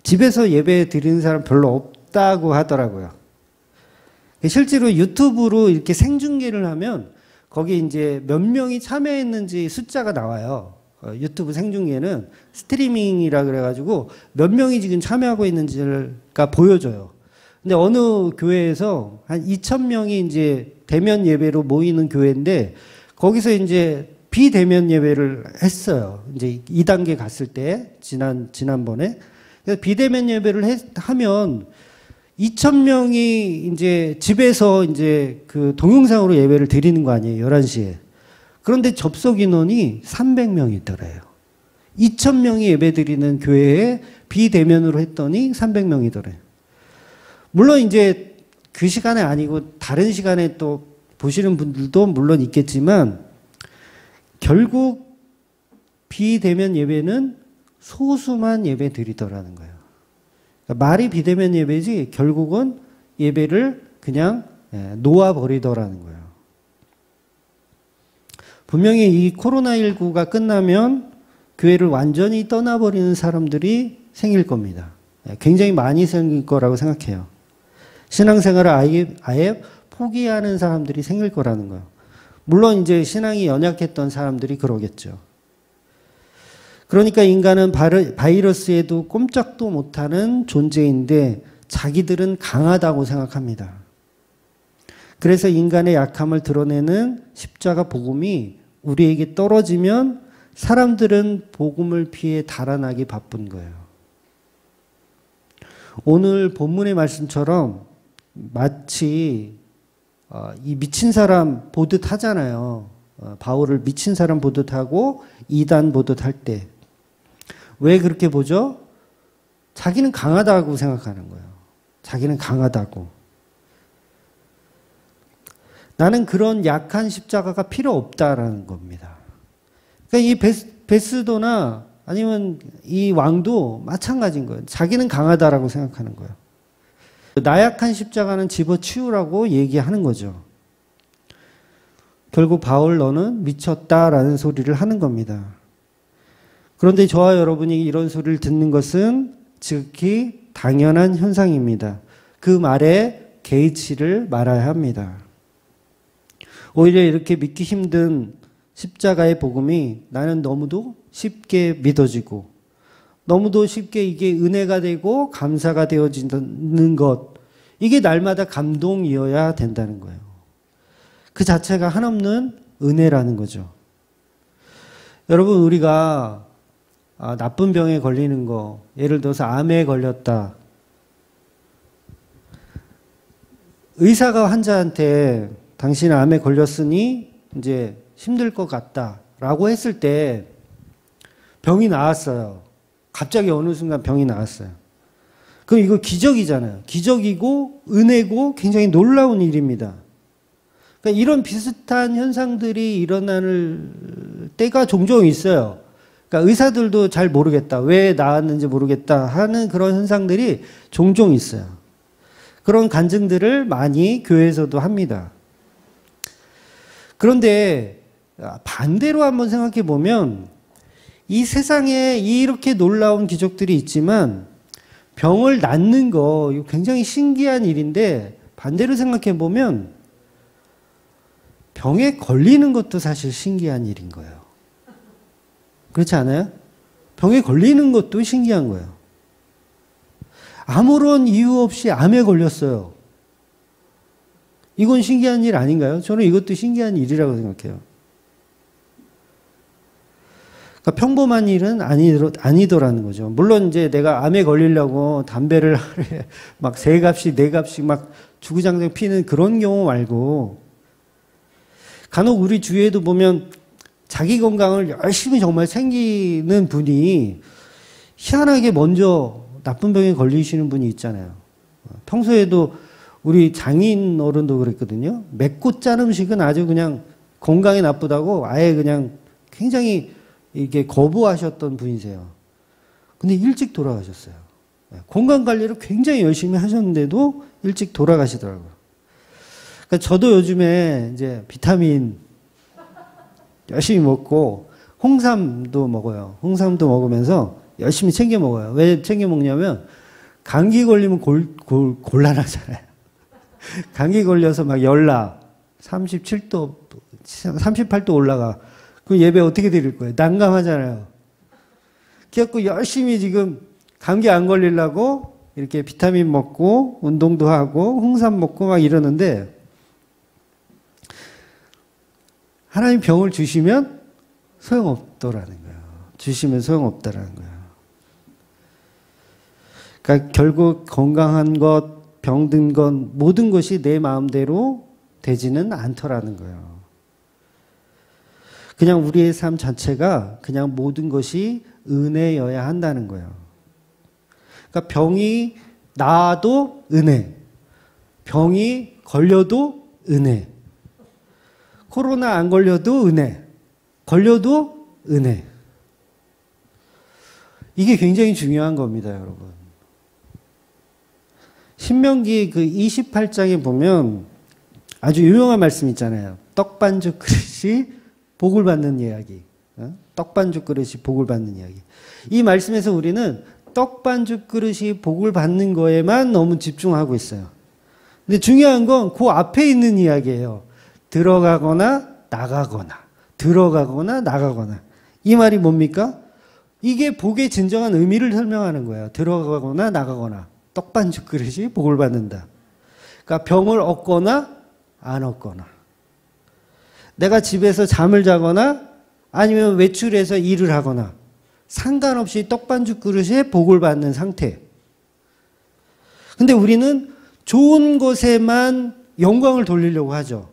집에서 예배 드리는 사람 별로 없다고 하더라고요. 실제로 유튜브로 이렇게 생중계를 하면 거기 이제 몇 명이 참여했는지 숫자가 나와요. 유튜브 생중계는 스트리밍이라 그래가지고 몇 명이 지금 참여하고 있는지가 보여줘요. 근데 어느 교회에서 한 2,000명이 이제 대면 예배로 모이는 교회인데 거기서 이제 비대면 예배를 했어요. 이제 2단계 갔을 때, 지난번에. 그래서 비대면 예배를 하면 2,000명이 이제 집에서 이제 그 동영상으로 예배를 드리는 거 아니에요. 11시에. 그런데 접속 인원이 300명이 있더래요. 2,000명이 예배 드리는 교회에 비대면으로 했더니 300명이더래요. 물론 이제 그 시간에 아니고 다른 시간에 또 보시는 분들도 물론 있겠지만 결국 비대면 예배는 소수만 예배 드리더라는 거예요. 그러니까 말이 비대면 예배지 결국은 예배를 그냥 놓아버리더라는 거예요. 분명히 이 코로나19가 끝나면 교회를 완전히 떠나버리는 사람들이 생길 겁니다. 굉장히 많이 생길 거라고 생각해요. 신앙생활을 아예 포기하는 사람들이 생길 거라는 거예요. 물론 이제 신앙이 연약했던 사람들이 그러겠죠. 그러니까 인간은 바이러스에도 꼼짝도 못하는 존재인데 자기들은 강하다고 생각합니다. 그래서 인간의 약함을 드러내는 십자가 복음이 우리에게 떨어지면 사람들은 복음을 피해 달아나기 바쁜 거예요. 오늘 본문의 말씀처럼 마치 이 미친 사람 보듯 하잖아요. 바울을 미친 사람 보듯 하고 이단 보듯 할 때. 왜 그렇게 보죠? 자기는 강하다고 생각하는 거예요. 자기는 강하다고. 나는 그런 약한 십자가가 필요 없다라는 겁니다. 그러니까 이 베스도나 아니면 이 왕도 마찬가지인 거예요. 자기는 강하다라고 생각하는 거예요. 나약한 십자가는 집어치우라고 얘기하는 거죠. 결국 바울 너는 미쳤다라는 소리를 하는 겁니다. 그런데 저와 여러분이 이런 소리를 듣는 것은 즉히 당연한 현상입니다. 그 말에 개의치를 말아야 합니다. 오히려 이렇게 믿기 힘든 십자가의 복음이 나는 너무도 쉽게 믿어지고 너무도 쉽게 이게 은혜가 되고 감사가 되어지는 것, 이게 날마다 감동이어야 된다는 거예요. 그 자체가 한없는 은혜라는 거죠. 여러분, 우리가 나쁜 병에 걸리는 거, 예를 들어서 암에 걸렸다. 의사가 환자한테 당신 암에 걸렸으니 이제 힘들 것 같다라고 했을 때 병이 나았어요. 갑자기 어느 순간 병이 나왔어요. 그럼 이거 기적이잖아요. 기적이고 은혜고 굉장히 놀라운 일입니다. 그러니까 이런 비슷한 현상들이 일어날 때가 종종 있어요. 그러니까 의사들도 잘 모르겠다. 왜 나았는지 모르겠다 하는 그런 현상들이 종종 있어요. 그런 간증들을 많이 교회에서도 합니다. 그런데 반대로 한번 생각해 보면 이 세상에 이렇게 놀라운 기적들이 있지만 병을 낫는 거 이거 굉장히 신기한 일인데 반대로 생각해 보면 병에 걸리는 것도 사실 신기한 일인 거예요. 그렇지 않아요? 병에 걸리는 것도 신기한 거예요. 아무런 이유 없이 암에 걸렸어요. 이건 신기한 일 아닌가요? 저는 이것도 신기한 일이라고 생각해요. 그러니까 평범한 일은 아니더라는 거죠. 물론 이제 내가 암에 걸리려고 담배를 하루에 막 3갑씩, 4갑씩 막 주구장창 피는 그런 경우 말고 간혹 우리 주위에도 보면 자기 건강을 열심히 정말 챙기는 분이 희한하게 먼저 나쁜 병에 걸리시는 분이 있잖아요. 평소에도 우리 장인 어른도 그랬거든요. 맵고 짠 음식은 아주 그냥 건강에 나쁘다고 아예 그냥 굉장히 이게 거부하셨던 분이세요. 근데 일찍 돌아가셨어요. 건강 관리를 굉장히 열심히 하셨는데도 일찍 돌아가시더라고요. 그러니까 저도 요즘에 이제 비타민 열심히 먹고 홍삼도 먹어요. 홍삼도 먹으면서 열심히 챙겨 먹어요. 왜 챙겨 먹냐면 감기 걸리면 곤란하잖아요. 감기 걸려서 막 열나 37도, 38도 올라가. 그 예배 어떻게 드릴 거예요? 난감하잖아요. 그래갖고 열심히 지금 감기 안 걸리려고 이렇게 비타민 먹고 운동도 하고 홍삼 먹고 막 이러는데 하나님 병을 주시면 소용없더라는 거예요. 주시면 소용없다라는 거예요. 그러니까 결국 건강한 것, 병든 것, 모든 것이 내 마음대로 되지는 않더라는 거예요. 그냥 우리의 삶 자체가 그냥 모든 것이 은혜여야 한다는 거예요. 그러니까 병이 나아도 은혜, 병이 걸려도 은혜, 코로나 안 걸려도 은혜, 걸려도 은혜. 이게 굉장히 중요한 겁니다, 여러분. 신명기 그 28장에 보면 아주 유명한 말씀 있잖아요. 떡반죽 그릇이 복을 받는 이야기. 떡반죽 그릇이 복을 받는 이야기. 이 말씀에서 우리는 떡반죽 그릇이 복을 받는 거에만 너무 집중하고 있어요. 근데 중요한 건 그 앞에 있는 이야기예요. 들어가거나 나가거나, 들어가거나 나가거나. 이 말이 뭡니까? 이게 복의 진정한 의미를 설명하는 거예요. 들어가거나 나가거나. 떡반죽 그릇이 복을 받는다. 그러니까 병을 얻거나 안 얻거나. 내가 집에서 잠을 자거나 아니면 외출해서 일을 하거나 상관없이 떡반죽 그릇에 복을 받는 상태. 근데 우리는 좋은 것에만 영광을 돌리려고 하죠.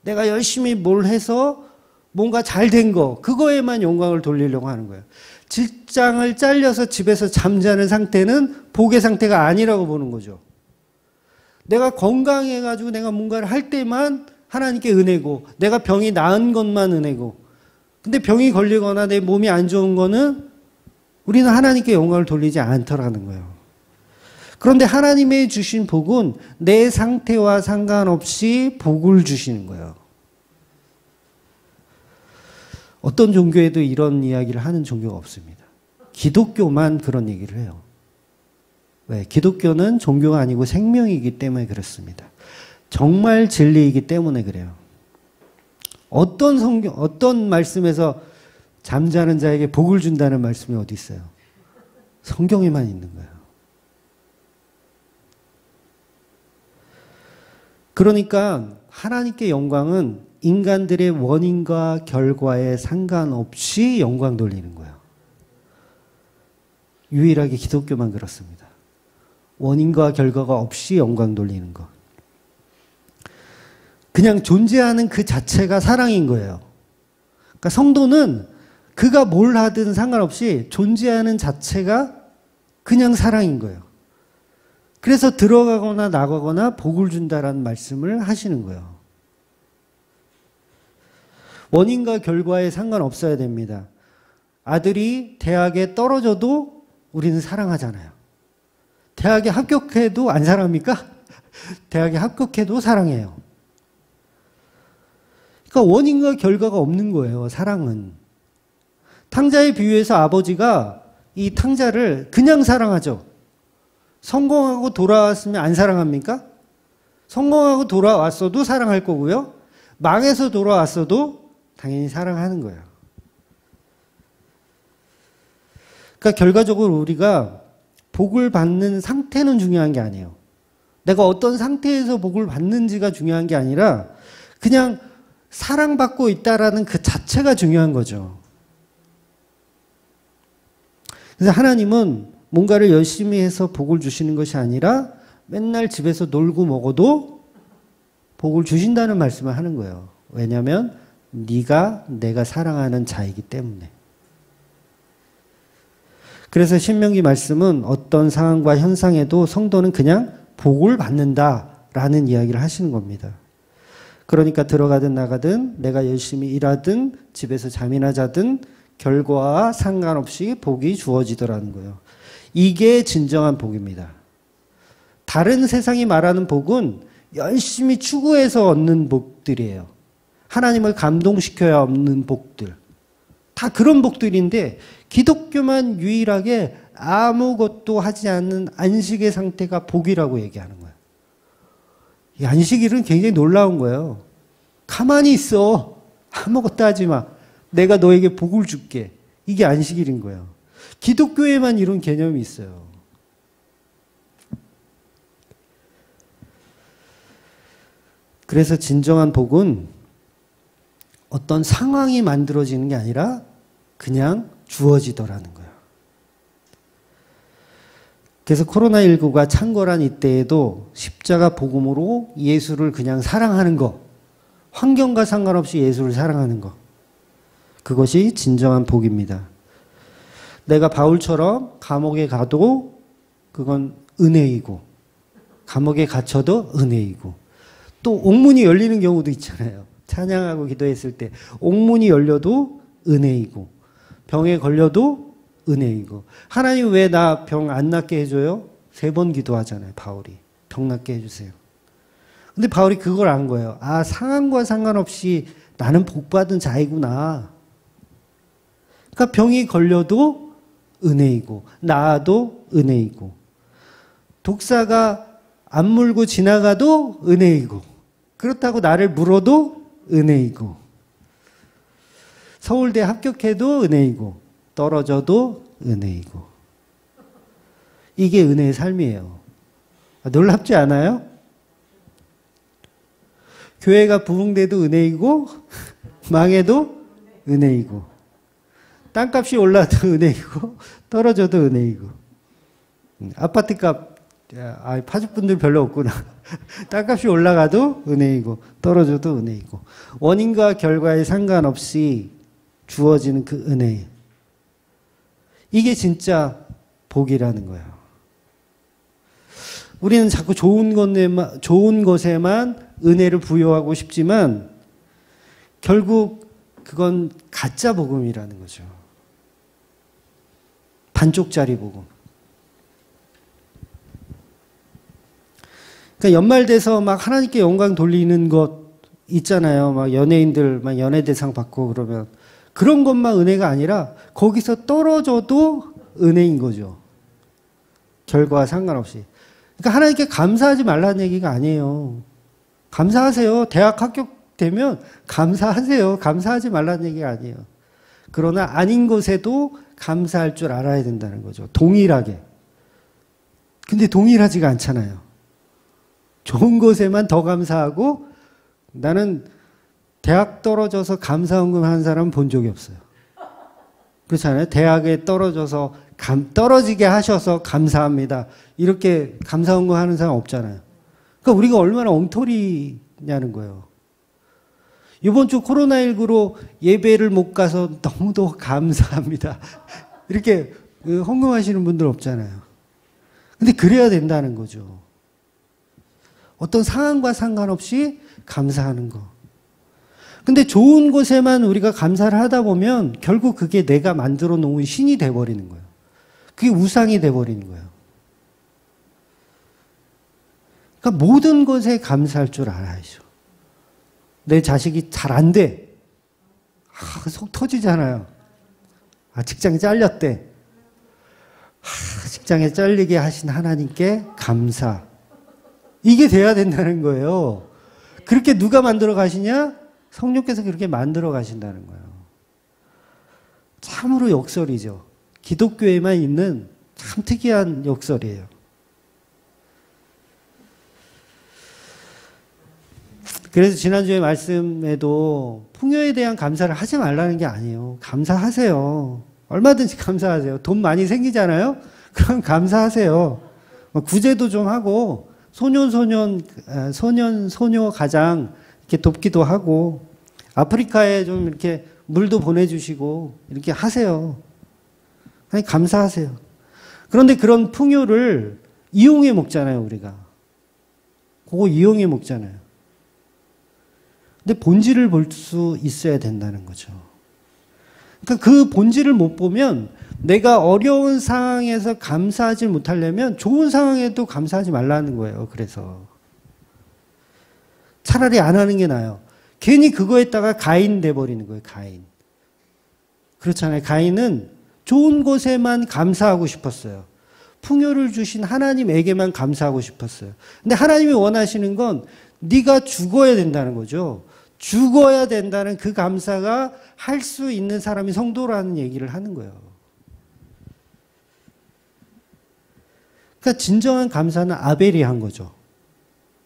내가 열심히 뭘 해서 뭔가 잘 된 거, 그거에만 영광을 돌리려고 하는 거예요. 직장을 잘려서 집에서 잠자는 상태는 복의 상태가 아니라고 보는 거죠. 내가 건강해가지고 내가 뭔가를 할 때만 하나님께 은혜고, 내가 병이 나은 것만 은혜고, 근데 병이 걸리거나 내 몸이 안 좋은 거는 우리는 하나님께 영광을 돌리지 않더라는 거예요. 그런데 하나님의 주신 복은 내 상태와 상관없이 복을 주시는 거예요. 어떤 종교에도 이런 이야기를 하는 종교가 없습니다. 기독교만 그런 얘기를 해요. 왜? 기독교는 종교가 아니고 생명이기 때문에 그렇습니다. 정말 진리이기 때문에 그래요. 어떤 말씀에서 잠자는 자에게 복을 준다는 말씀이 어디 있어요? 성경에만 있는 거예요. 그러니까 하나님께 영광은 인간들의 원인과 결과에 상관없이 영광 돌리는 거예요. 유일하게 기독교만 그렇습니다. 원인과 결과가 없이 영광 돌리는 것. 그냥 존재하는 그 자체가 사랑인 거예요. 그러니까 성도는 그가 뭘 하든 상관없이 존재하는 자체가 그냥 사랑인 거예요. 그래서 들어가거나 나가거나 복을 준다라는 말씀을 하시는 거예요. 원인과 결과에 상관없어야 됩니다. 아들이 대학에 떨어져도 우리는 사랑하잖아요. 대학에 합격해도 안 사랑합니까? 대학에 합격해도 사랑해요. 그러니까 원인과 결과가 없는 거예요, 사랑은. 탕자의 비유에서 아버지가 이 탕자를 그냥 사랑하죠. 성공하고 돌아왔으면 안 사랑합니까? 성공하고 돌아왔어도 사랑할 거고요. 망해서 돌아왔어도 당연히 사랑하는 거예요. 그러니까 결과적으로 우리가 복을 받는 상태는 중요한 게 아니에요. 내가 어떤 상태에서 복을 받는지가 중요한 게 아니라 그냥 사랑받고 있다라는 그 자체가 중요한 거죠. 그래서 하나님은 뭔가를 열심히 해서 복을 주시는 것이 아니라 맨날 집에서 놀고 먹어도 복을 주신다는 말씀을 하는 거예요. 왜냐하면 네가 내가 사랑하는 자이기 때문에. 그래서 신명기 말씀은 어떤 상황과 현상에도 성도는 그냥 복을 받는다라는 이야기를 하시는 겁니다. 그러니까 들어가든 나가든 내가 열심히 일하든 집에서 잠이나 자든 결과와 상관없이 복이 주어지더라는 거예요. 이게 진정한 복입니다. 다른 세상이 말하는 복은 열심히 추구해서 얻는 복들이에요. 하나님을 감동시켜야 얻는 복들. 다 그런 복들인데 기독교만 유일하게 아무것도 하지 않는 안식의 상태가 복이라고 얘기하는 거예요. 이 안식일은 굉장히 놀라운 거예요. 가만히 있어. 아무것도 하지 마. 내가 너에게 복을 줄게. 이게 안식일인 거예요. 기독교에만 이런 개념이 있어요. 그래서 진정한 복은 어떤 상황이 만들어지는 게 아니라 그냥 주어지더라는 거예요. 그래서 코로나19가 창궐한 이때에도 십자가 복음으로 예수를 그냥 사랑하는 거, 환경과 상관없이 예수를 사랑하는 거, 그것이 진정한 복입니다. 내가 바울처럼 감옥에 가도 그건 은혜이고, 감옥에 갇혀도 은혜이고, 또 옥문이 열리는 경우도 있잖아요. 찬양하고 기도했을 때 옥문이 열려도 은혜이고, 병에 걸려도 은혜이고. 하나님 왜 나 병 안 낫게 해줘요? 3번 기도하잖아요, 바울이. 병 낫게 해주세요. 근데 바울이 그걸 안 거예요. 아, 상황과 상관없이 나는 복받은 자이구나. 그러니까 병이 걸려도 은혜이고, 나아도 은혜이고, 독사가 안 물고 지나가도 은혜이고, 그렇다고 나를 물어도 은혜이고, 서울대 합격해도 은혜이고, 떨어져도 은혜이고. 이게 은혜의 삶이에요. 놀랍지 않아요? 교회가 부흥돼도 은혜이고, 망해도 은혜이고, 땅값이 올라도 은혜이고, 떨어져도 은혜이고. 아파트값, 파주분들 별로 없구나. 땅값이 올라가도 은혜이고, 떨어져도 은혜이고. 원인과 결과에 상관없이 주어지는 그 은혜. 이게 진짜 복이라는 거예요. 우리는 자꾸 좋은 것에만 은혜를 부여하고 싶지만 결국 그건 가짜 복음이라는 거죠. 반쪽짜리 복음. 그러니까 연말 돼서 막 하나님께 영광 돌리는 것 있잖아요. 막 연예인들 막 연예대상 받고 그러면 그런 것만 은혜가 아니라 거기서 떨어져도 은혜인 거죠. 결과와 상관없이. 그러니까 하나님께 감사하지 말라는 얘기가 아니에요. 감사하세요. 대학 합격되면 감사하세요. 감사하지 말라는 얘기가 아니에요. 그러나 아닌 것에도 감사할 줄 알아야 된다는 거죠. 동일하게. 근데 동일하지가 않잖아요. 좋은 것에만 더 감사하고 나는 대학 떨어져서 감사헌금 하는 사람 본 적이 없어요. 그렇잖아요. 대학에 떨어져서 떨어지게 하셔서 감사합니다. 이렇게 감사헌금 하는 사람 없잖아요. 그러니까 우리가 얼마나 엉터리냐는 거예요. 이번 주 코로나19로 예배를 못 가서 너무도 감사합니다. 이렇게 헌금하시는 분들 없잖아요. 근데 그래야 된다는 거죠. 어떤 상황과 상관없이 감사하는 거. 근데 좋은 곳에만 우리가 감사를 하다 보면 결국 그게 내가 만들어 놓은 신이 돼버리는 거예요. 그게 우상이 돼버리는 거예요. 그러니까 모든 것에 감사할 줄 알아야죠. 내 자식이 잘 안 돼. 속 터지잖아요. 직장에 잘렸대. 직장에 잘리게 하신 하나님께 감사. 이게 돼야 된다는 거예요. 그렇게 누가 만들어 가시냐? 성령께서 그렇게 만들어 가신다는 거예요. 참으로 역설이죠. 기독교에만 있는 참 특이한 역설이에요. 그래서 지난주에 말씀에도 풍요에 대한 감사를 하지 말라는 게 아니에요. 감사하세요. 얼마든지 감사하세요. 돈 많이 생기잖아요? 그럼 감사하세요. 구제도 좀 하고 소녀 가장 이렇게 돕기도 하고 아프리카에 좀 이렇게 물도 보내주시고 이렇게 하세요. 아니, 감사하세요. 그런데 그런 풍요를 이용해 먹잖아요, 우리가. 그거 이용해 먹잖아요. 근데 본질을 볼 수 있어야 된다는 거죠. 그러니까 그 본질을 못 보면 내가 어려운 상황에서 감사하지 못하려면 좋은 상황에도 감사하지 말라는 거예요. 그래서 차라리 안 하는 게 나아요. 괜히 그거에다가 가인 돼버리는 거예요. 가인. 그렇잖아요. 가인은 좋은 곳에만 감사하고 싶었어요. 풍요를 주신 하나님에게만 감사하고 싶었어요. 근데 하나님이 원하시는 건 네가 죽어야 된다는 거죠. 죽어야 된다는 그 감사가 할 수 있는 사람이 성도라는 얘기를 하는 거예요. 그러니까 진정한 감사는 아벨이 한 거죠.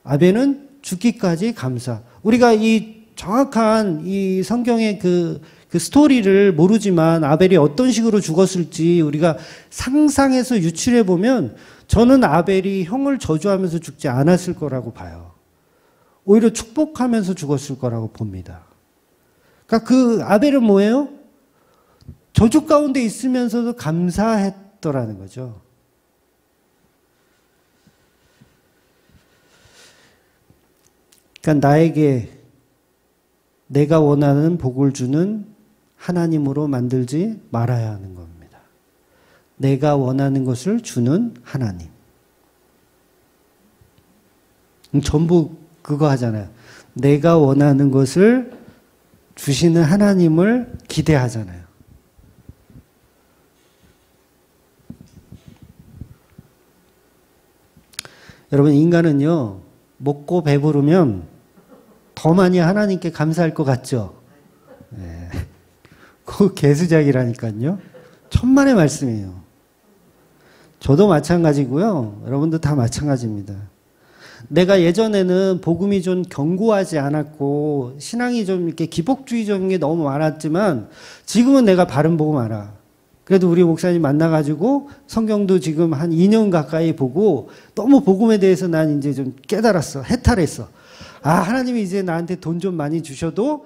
아벨은 죽기까지 감사. 우리가 이 정확한 이 성경의 그 스토리를 모르지만 아벨이 어떤 식으로 죽었을지 우리가 상상해서 유출해 보면 저는 아벨이 형을 저주하면서 죽지 않았을 거라고 봐요. 오히려 축복하면서 죽었을 거라고 봅니다. 그러니까 그 아벨은 뭐예요? 저주 가운데 있으면서도 감사했더라는 거죠. 그러니까 나에게 내가 원하는 복을 주는 하나님으로 만들지 말아야 하는 겁니다. 내가 원하는 것을 주는 하나님. 전부 그거 하잖아요. 내가 원하는 것을 주시는 하나님을 기대하잖아요. 여러분, 인간은요, 먹고 배부르면 더 많이 하나님께 감사할 것 같죠? 네. 그 개수작이라니까요. 천만의 말씀이에요. 저도 마찬가지고요. 여러분도 다 마찬가지입니다. 내가 예전에는 복음이 좀 견고하지 않았고 신앙이 좀 이렇게 기복주의적인 게 너무 많았지만 지금은 내가 바른 복음 알아. 그래도 우리 목사님 만나가지고 성경도 지금 한 2년 가까이 보고 너무 복음에 대해서 난 이제 좀 깨달았어. 해탈했어. 아, 하나님이 이제 나한테 돈 좀 많이 주셔도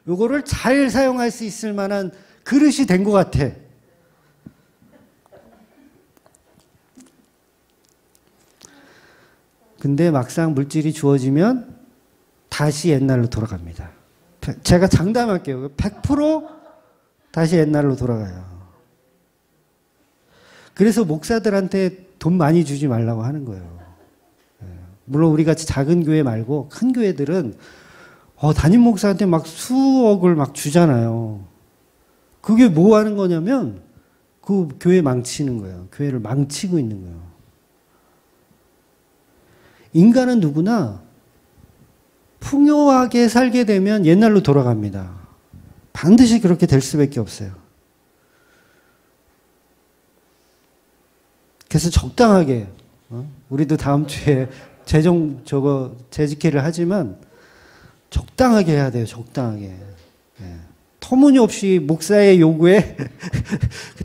요거를 잘 사용할 수 있을 만한 그릇이 된 것 같아. 근데 막상 물질이 주어지면 다시 옛날로 돌아갑니다. 제가 장담할게요. 100% 다시 옛날로 돌아가요. 그래서 목사들한테 돈 많이 주지 말라고 하는 거예요. 물론 우리 같이 작은 교회 말고 큰 교회들은 담임 목사한테 막 수억을 막 주잖아요. 그게 뭐 하는 거냐면 그 교회 망치는 거예요. 교회를 망치고 있는 거예요. 인간은 누구나 풍요하게 살게 되면 옛날로 돌아갑니다. 반드시 그렇게 될 수밖에 없어요. 그래서 적당하게, 우리도 다음 주에 재직회를 하지만 적당하게 해야 돼요. 적당하게. 터무니없이 목사의 요구에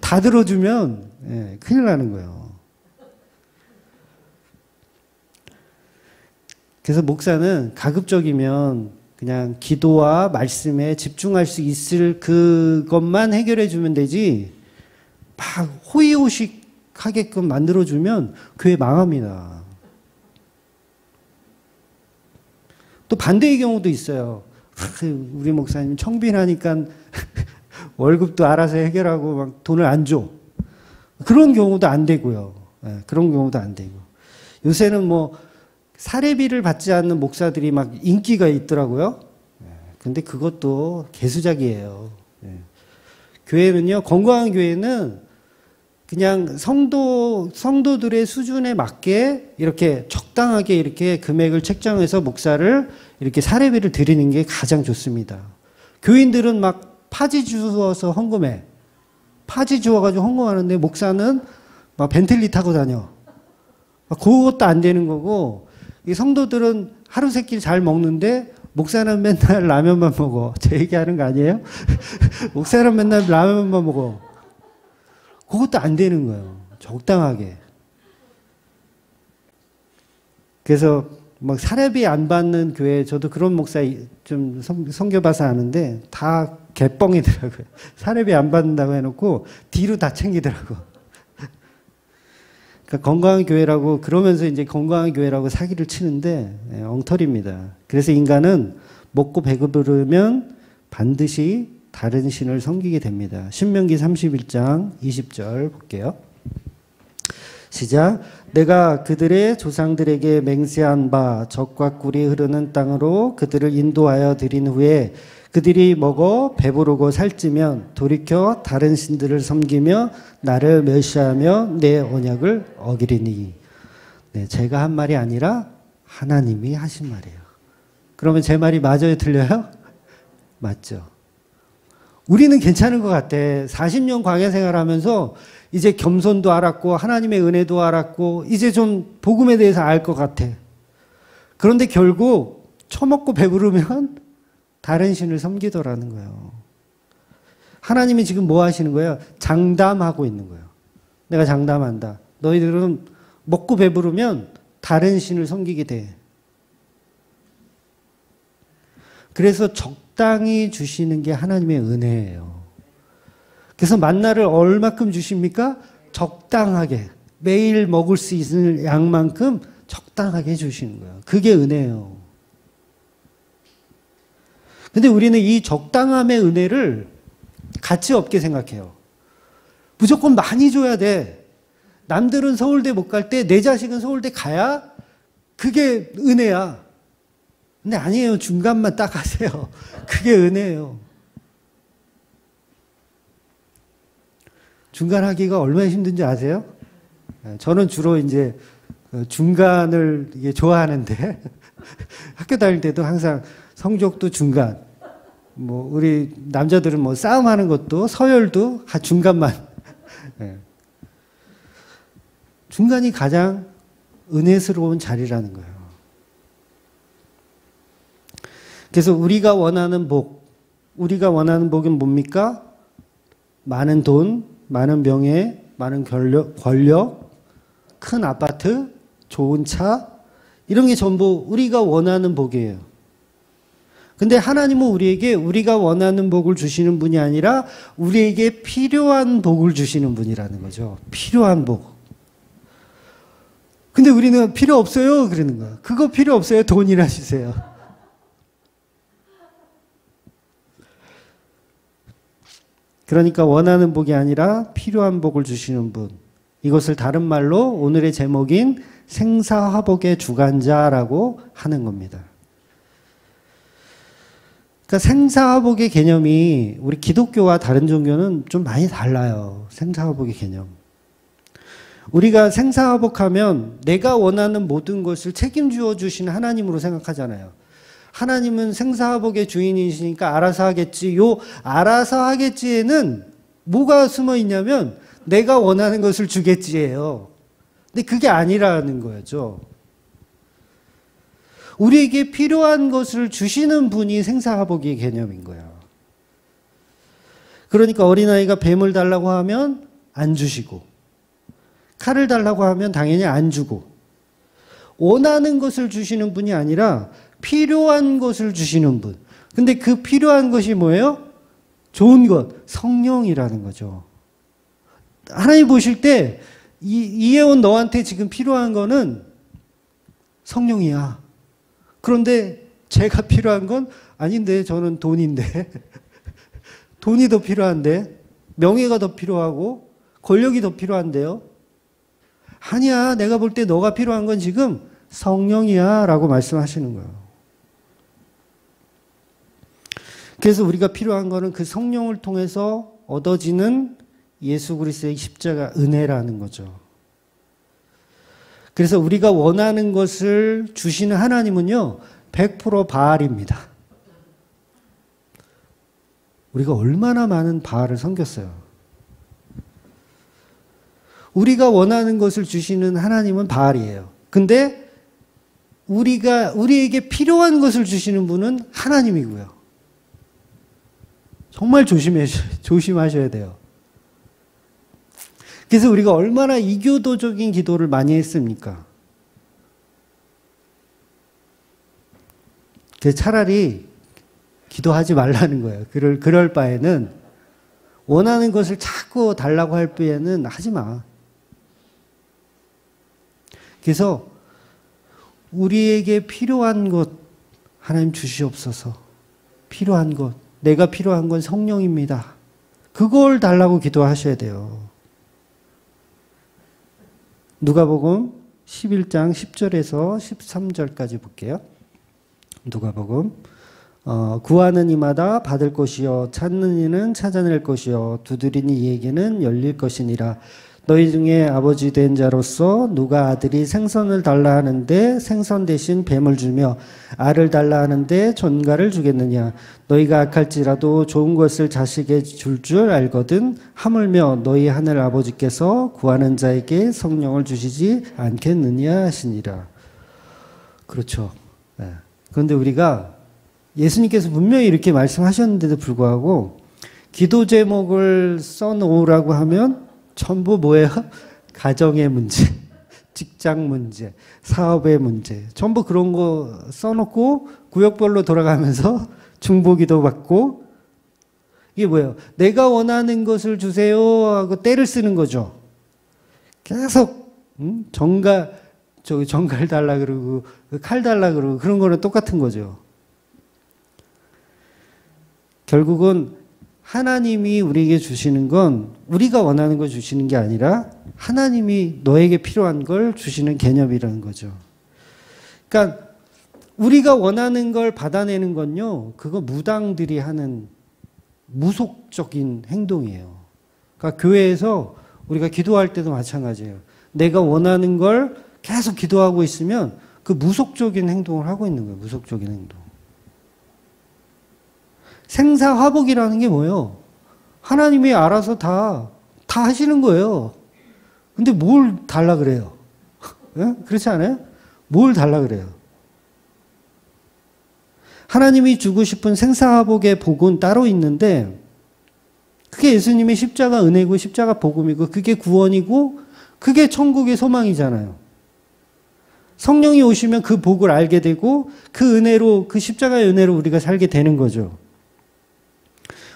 다 들어주면 큰일 나는 거예요. 그래서 목사는 가급적이면 그냥 기도와 말씀에 집중할 수 있을 그것만 해결해 주면 되지 막 호의호식하게끔 만들어주면 교회 망합니다. 또 반대의 경우도 있어요. 우리 목사님 청빈하니까 월급도 알아서 해결하고 막 돈을 안 줘. 그런 경우도 안 되고요. 그런 경우도 안 되고. 요새는 뭐 사례비를 받지 않는 목사들이 막 인기가 있더라고요. 근데 그것도 개수작이에요. 교회는요, 건강한 교회는 그냥 성도들의 수준에 맞게 이렇게 적당하게 이렇게 금액을 책정해서 목사를 이렇게 사례비를 드리는 게 가장 좋습니다. 교인들은 막 파지 주워서 헌금해. 파지 주워가지고 헌금하는데 목사는 막 벤틀리 타고 다녀. 그것도 안 되는 거고, 이 성도들은 하루 세 끼 잘 먹는데 목사는 맨날 라면만 먹어. 제 얘기하는 거 아니에요? 목사는 맨날 라면만 먹어. 그것도 안 되는 거예요. 적당하게. 그래서 막 사례비 안 받는 교회, 저도 그런 목사 좀 섬겨봐서 아는데 다 개뻥이더라고요. 사례비 안 받는다고 해놓고 뒤로 다 챙기더라고. 그러니까 건강한 교회라고 그러면서 이제 건강한 교회라고 사기를 치는데 엉터리입니다. 그래서 인간은 먹고 배고프면 반드시 다른 신을 섬기게 됩니다. 신명기 31장 20절 볼게요. 시작. 내가 그들의 조상들에게 맹세한 바 젖과 꿀이 흐르는 땅으로 그들을 인도하여 드린 후에 그들이 먹어 배부르고 살찌면 돌이켜 다른 신들을 섬기며 나를 멸시하며 내 언약을 어기리니. 네, 제가 한 말이 아니라 하나님이 하신 말이에요. 그러면 제 말이 맞아요, 틀려요? 맞죠. 우리는 괜찮은 것 같아. 40년 광야 생활하면서 이제 겸손도 알았고 하나님의 은혜도 알았고 이제 좀 복음에 대해서 알 것 같아. 그런데 결국 처먹고 배부르면 다른 신을 섬기더라는 거예요. 하나님이 지금 뭐 하시는 거예요? 장담하고 있는 거예요. 내가 장담한다. 너희들은 먹고 배부르면 다른 신을 섬기게 돼. 그래서 적당히 주시는 게 하나님의 은혜예요. 그래서 만나를 얼마큼 주십니까? 적당하게. 매일 먹을 수 있는 양만큼 적당하게 주시는 거예요. 그게 은혜예요. 근데 우리는 이 적당함의 은혜를 가치 없게 생각해요. 무조건 많이 줘야 돼. 남들은 서울대 못 갈 때 내 자식은 서울대 가야 그게 은혜야. 근데 아니에요. 중간만 딱 하세요. 그게 은혜예요. 중간 하기가 얼마나 힘든지 아세요? 저는 주로 이제 중간을 좋아하는데 학교 다닐 때도 항상 성적도 중간, 뭐 우리 남자들은 뭐 싸움하는 것도 서열도 중간만. 중간이 가장 은혜스러운 자리라는 거예요. 그래서 우리가 원하는 복은 뭡니까? 많은 돈, 많은 명예, 많은 권력, 큰 아파트, 좋은 차, 이런 게 전부 우리가 원하는 복이에요. 근데 하나님은 우리에게 우리가 원하는 복을 주시는 분이 아니라 우리에게 필요한 복을 주시는 분이라는 거죠. 필요한 복. 근데 우리는 필요 없어요. 그러는 거야. 그거 필요 없어요. 돈이나 주세요. 그러니까 원하는 복이 아니라 필요한 복을 주시는 분. 이것을 다른 말로 오늘의 제목인 생사화복의 주관자라고 하는 겁니다. 그러니까 생사화복의 개념이 우리 기독교와 다른 종교는 좀 많이 달라요. 생사화복의 개념. 우리가 생사화복하면 내가 원하는 모든 것을 책임져 주시는 하나님으로 생각하잖아요. 하나님은 생사화복의 주인이시니까 알아서 하겠지. 요 알아서 하겠지에는 뭐가 숨어 있냐면 내가 원하는 것을 주겠지예요. 근데 그게 아니라는 거죠. 우리에게 필요한 것을 주시는 분이 생사화복의 개념인 거예요. 그러니까 어린아이가 뱀을 달라고 하면 안 주시고, 칼을 달라고 하면 당연히 안 주고, 원하는 것을 주시는 분이 아니라 필요한 것을 주시는 분. 근데 그 필요한 것이 뭐예요? 좋은 것, 성령이라는 거죠. 하나님 보실 때 이해온 너한테 지금 필요한 거는 성령이야. 그런데 제가 필요한 건 아닌데, 저는 돈인데 돈이 더 필요한데, 명예가 더 필요하고 권력이 더 필요한데요. 아니야, 내가 볼 때 너가 필요한 건 지금 성령이야 라고 말씀하시는 거예요. 그래서 우리가 필요한 거는 그 성령을 통해서 얻어지는 예수 그리스도의 십자가 은혜라는 거죠. 그래서 우리가 원하는 것을 주시는 하나님은요, 100% 바알입니다. 우리가 얼마나 많은 바알을 섬겼어요. 우리가 원하는 것을 주시는 하나님은 바알이에요. 근데 우리에게 필요한 것을 주시는 분은 하나님이고요. 정말 조심하셔야 돼요. 그래서 우리가 얼마나 이교도적인 기도를 많이 했습니까? 그래서 차라리 기도하지 말라는 거예요. 그럴 바에는 원하는 것을 자꾸 달라고 할 바에는 하지 마. 그래서 우리에게 필요한 것 하나님 주시옵소서. 필요한 것. 내가 필요한 건 성령입니다. 그걸 달라고 기도하셔야 돼요. 누가복음 11장 10절에서 13절까지 볼게요. 누가복음 구하는 이마다 받을 것이요 찾는 이는 찾아낼 것이요 두드리는 이에게는 열릴 것이니라. 너희 중에 아버지 된 자로서 누가 아들이 생선을 달라 하는데 생선 대신 뱀을 주며 알을 달라 하는데 전갈을 주겠느냐. 너희가 악할지라도 좋은 것을 자식에게 줄 알거든 하물며 너희 하늘 아버지께서 구하는 자에게 성령을 주시지 않겠느냐 하시니라. 그렇죠. 네. 그런데 우리가 예수님께서 분명히 이렇게 말씀하셨는데도 불구하고 기도 제목을 써놓으라고 하면 전부 뭐예요? 가정의 문제, 직장 문제, 사업의 문제, 전부 그런 거 써놓고 구역별로 돌아가면서 중보기도 받고, 이게 뭐예요? 내가 원하는 것을 주세요 하고 떼를 쓰는 거죠. 계속 정갈 달라 그러고 칼 달라 그러고 그런 거는 똑같은 거죠. 결국은 하나님이 우리에게 주시는 건 우리가 원하는 걸 주시는 게 아니라 하나님이 너에게 필요한 걸 주시는 개념이라는 거죠. 그러니까 우리가 원하는 걸 받아내는 건요, 그거 무당들이 하는 무속적인 행동이에요. 그러니까 교회에서 우리가 기도할 때도 마찬가지예요. 내가 원하는 걸 계속 기도하고 있으면 그 무속적인 행동을 하고 있는 거예요. 무속적인 행동. 생사화복이라는 게 뭐예요? 하나님이 알아서 다 하시는 거예요. 근데 뭘 달라 그래요? 네? 그렇지 않아요? 뭘 달라 그래요? 하나님이 주고 싶은 생사화복의 복은 따로 있는데 그게 예수님의 십자가 은혜고 십자가 복음이고 그게 구원이고 그게 천국의 소망이잖아요. 성령이 오시면 그 복을 알게 되고 그 은혜로 그 십자가의 은혜로 우리가 살게 되는 거죠.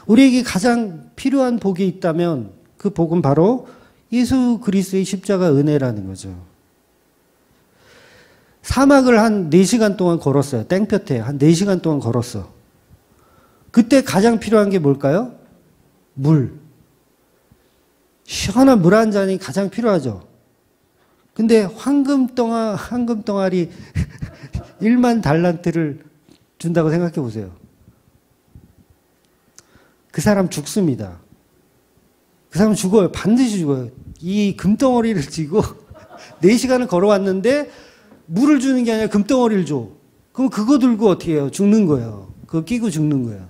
우리에게 가장 필요한 복이 있다면 그 복은 바로 예수 그리스도의 십자가 은혜라는 거죠. 사막을 한 4시간 동안 걸었어요. 땡볕에 한 4시간 동안 걸었어. 그때 가장 필요한 게 뭘까요? 물. 시원한 물 한 잔이 가장 필요하죠. 근데 황금 덩어리 1만 달란트를 준다고 생각해 보세요. 그 사람 죽습니다. 그 사람 죽어요. 반드시 죽어요. 이 금덩어리를 쥐고 4시간을 걸어왔는데 물을 주는 게 아니라 금덩어리를 줘. 그럼 그거 들고 어떻게 해요? 죽는 거예요. 그거 끼고 죽는 거예요.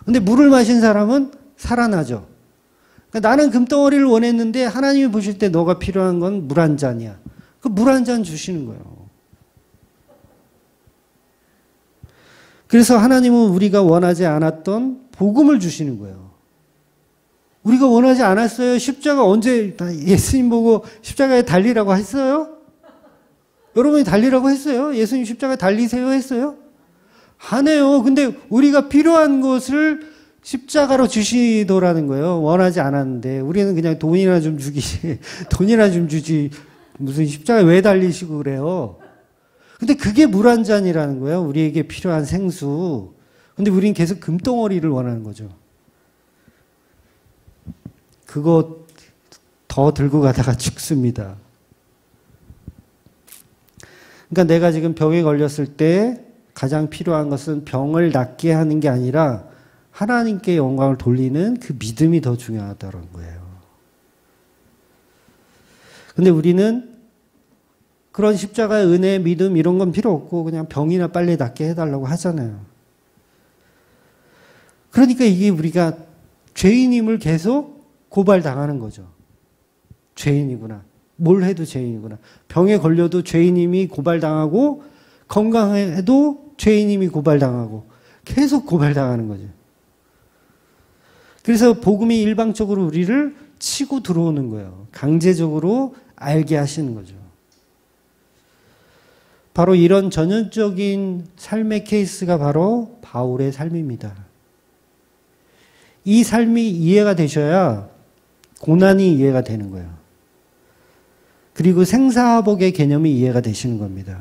근데 물을 마신 사람은 살아나죠. 그러니까 나는 금덩어리를 원했는데 하나님이 보실 때 너가 필요한 건 물 한 잔이야. 그 물 한 잔 주시는 거예요. 그래서 하나님은 우리가 원하지 않았던 복음을 주시는 거예요. 우리가 원하지 않았어요. 십자가 언제 예수님 보고 십자가에 달리라고 했어요? 여러분이 달리라고 했어요? 예수님 십자가에 달리세요 했어요? 안 해요. 근데 우리가 필요한 것을 십자가로 주시더라는 거예요. 원하지 않았는데 우리는 그냥 돈이나 좀 주지 돈이나 좀 주지 무슨 십자가에 왜 달리시고 그래요? 근데 그게 물 한 잔이라는 거예요. 우리에게 필요한 생수. 근데 우리는 계속 금덩어리를 원하는 거죠. 그거 더 들고 가다가 죽습니다. 그러니까 내가 지금 병에 걸렸을 때 가장 필요한 것은 병을 낫게 하는 게 아니라 하나님께 영광을 돌리는 그 믿음이 더 중요하다는 거예요. 근데 우리는 그런 십자가의 은혜, 믿음 이런 건 필요 없고 그냥 병이나 빨리 낫게 해달라고 하잖아요. 그러니까 이게 우리가 죄인임을 계속 고발당하는 거죠. 죄인이구나. 뭘 해도 죄인이구나. 병에 걸려도 죄인임이 고발당하고 건강해도 죄인임이 고발당하고 계속 고발당하는 거죠. 그래서 복음이 일방적으로 우리를 치고 들어오는 거예요. 강제적으로 알게 하시는 거죠. 바로 이런 전형적인 삶의 케이스가 바로 바울의 삶입니다. 이 삶이 이해가 되셔야 고난이 이해가 되는 거예요. 그리고 생사화복의 개념이 이해가 되시는 겁니다.